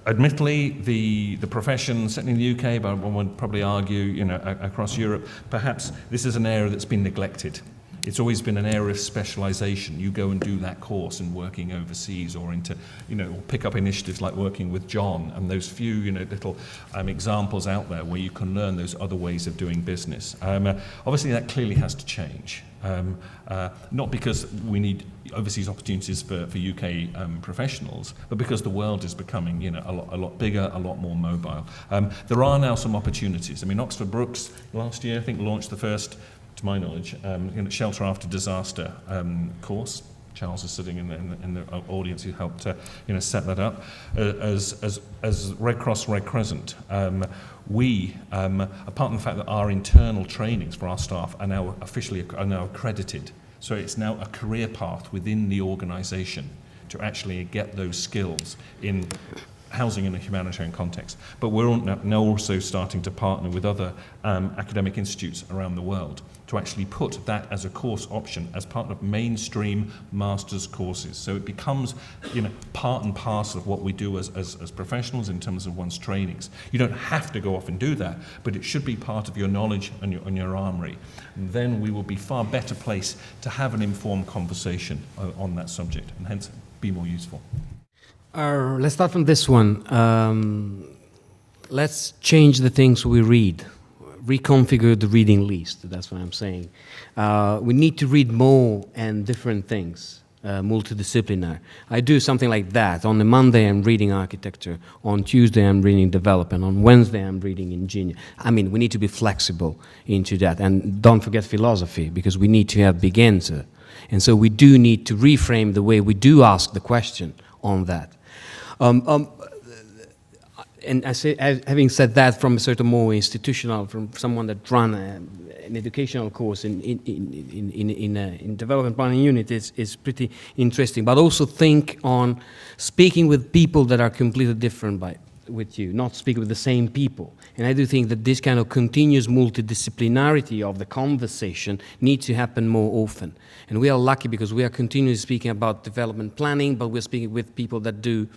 admittedly, the profession, certainly in the UK, but one would probably argue, across Europe, perhaps this is an area that's been neglected. It's always been an area of specialisation. You go and do that course and working overseas or into, or pick up initiatives like working with John and those few, little examples out there where you can learn those other ways of doing business. Obviously, that clearly has to change. Not because we need overseas opportunities for UK professionals, but because the world is becoming, a lot bigger, a lot more mobile. There are now some opportunities. Oxford Brookes last year, I think, launched the first, to my knowledge, shelter after disaster course. Charles is sitting in the audience who helped set that up. As Red Cross, Red Crescent, we, apart from the fact that our internal trainings for our staff are now accredited, so it's now a career path within the organisation to actually get those skills in housing in a humanitarian context. But we're now also starting to partner with other academic institutes around the world to actually put that as a course option as part of mainstream master's courses. So it becomes, part and parcel of what we do as professionals in terms of one's trainings. You don't have to go off and do that, but it should be part of your knowledge and your armoury. And then we will be far better placed to have an informed conversation on that subject, and hence be more useful. Let's start from this one. Let's change the things we read. Reconfigure the reading list, that's what I'm saying. We need to read more and different things, multidisciplinary. I do something like that. On a Monday, I'm reading architecture. On Tuesday, I'm reading development. On Wednesday, I'm reading engineering. We need to be flexible into that. And don't forget philosophy, because we need to have big answer. And so we do need to reframe the way we do ask the question on that. And having said that, from a certain more institutional, from someone that run an educational course in development planning unit is pretty interesting. But also think on speaking with people that are completely different with you, not speaking with the same people. And I do think that this kind of continuous multidisciplinarity of the conversation needs to happen more often. And we are lucky because we are continually speaking about development planning, but we're speaking with people that do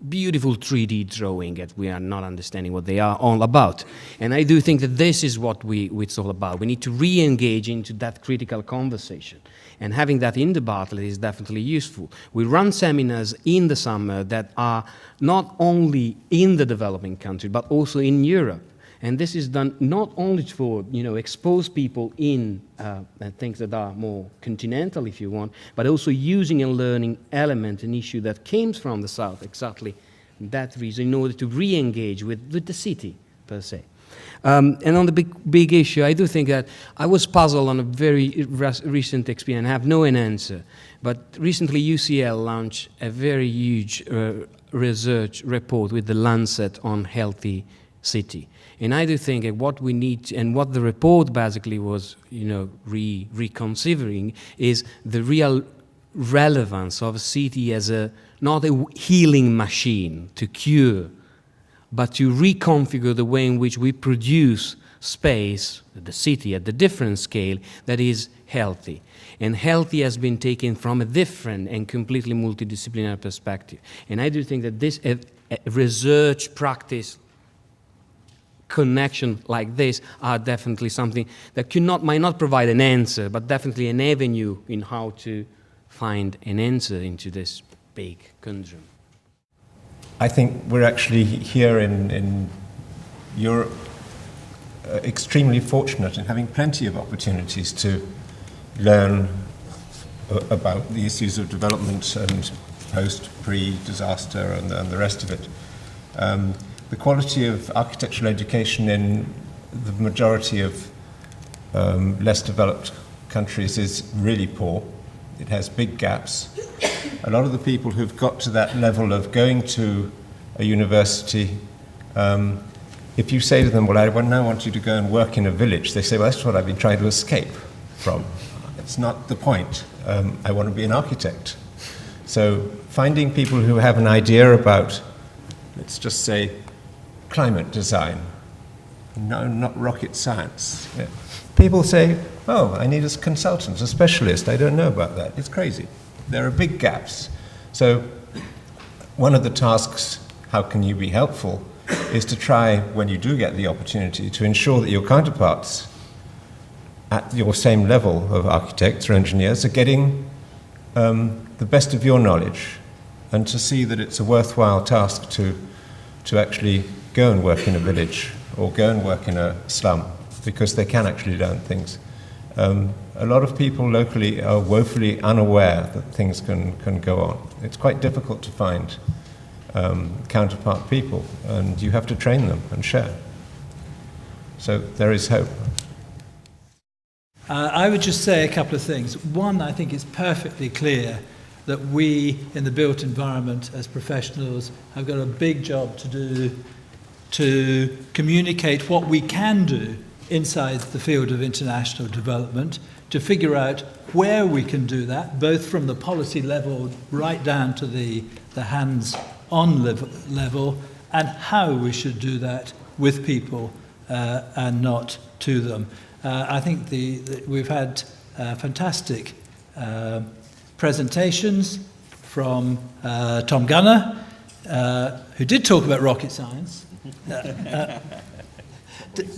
beautiful 3D drawing that we are not understanding what they are all about. And I do think that this is what it's all about. We need to re-engage into that critical conversation. And having that in the Bartlett is definitely useful. We run seminars in the summer that are not only in the developing country, but also in Europe. And this is done not only for, expose people in things that are more continental, if you want, but also using a learning element, an issue that came from the South, exactly that reason, in order to re-engage with the city, per se. And on the big issue, I do think that I was puzzled on a very recent experience. I have no answer. But recently, UCL launched a very huge research report with the Lancet on healthy city. And I do think that what we need, and what the report basically was, reconsidering, is the real relevance of a city as not a healing machine to cure, but to reconfigure the way in which we produce space, the city at the different scale, that is healthy. And healthy has been taken from a different and completely multidisciplinary perspective. And I do think that this research practice connection like this are definitely something that might not provide an answer, but definitely an avenue in how to find an answer into this big conundrum. I think we're actually here in Europe extremely fortunate in having plenty of opportunities to learn about the issues of development and post, pre-disaster and the rest of it. The quality of architectural education in the majority of less developed countries is really poor. It has big gaps. A lot of the people who've got to that level of going to a university, if you say to them, well, I now want you to go and work in a village, they say, well, that's what I've been trying to escape from. It's not the point. I want to be an architect. So finding people who have an idea about, let's just say, climate design, no, not rocket science. Yeah. People say, oh, I need a consultant, a specialist. I don't know about that. It's crazy. There are big gaps. So one of the tasks, how can you be helpful, is to try, when you do get the opportunity, to ensure that your counterparts at your same level of architects or engineers are getting the best of your knowledge, and to see that it's a worthwhile task to actually go and work in a village or go and work in a slum, because they can actually learn things. A lot of people locally are woefully unaware that things can go on. It's quite difficult to find counterpart people, and you have to train them and share. So there is hope. I would just say a couple of things. One, I think it's perfectly clear that we in the built environment as professionals have got a big job to do to communicate what we can do inside the field of international development, to figure out where we can do that, both from the policy level right down to the hands-on level, and how we should do that with people and not to them. I think we've had fantastic presentations from Tom Gunner, who did talk about rocket science,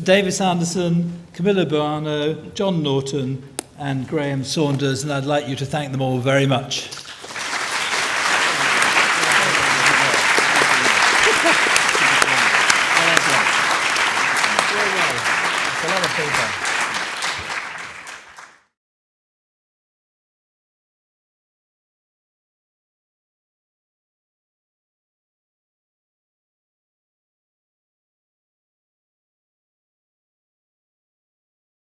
David Sanderson, Camillo Boano, John Norton, and Graham Saunders, and I'd like you to thank them all very much. It's a lot of feedback.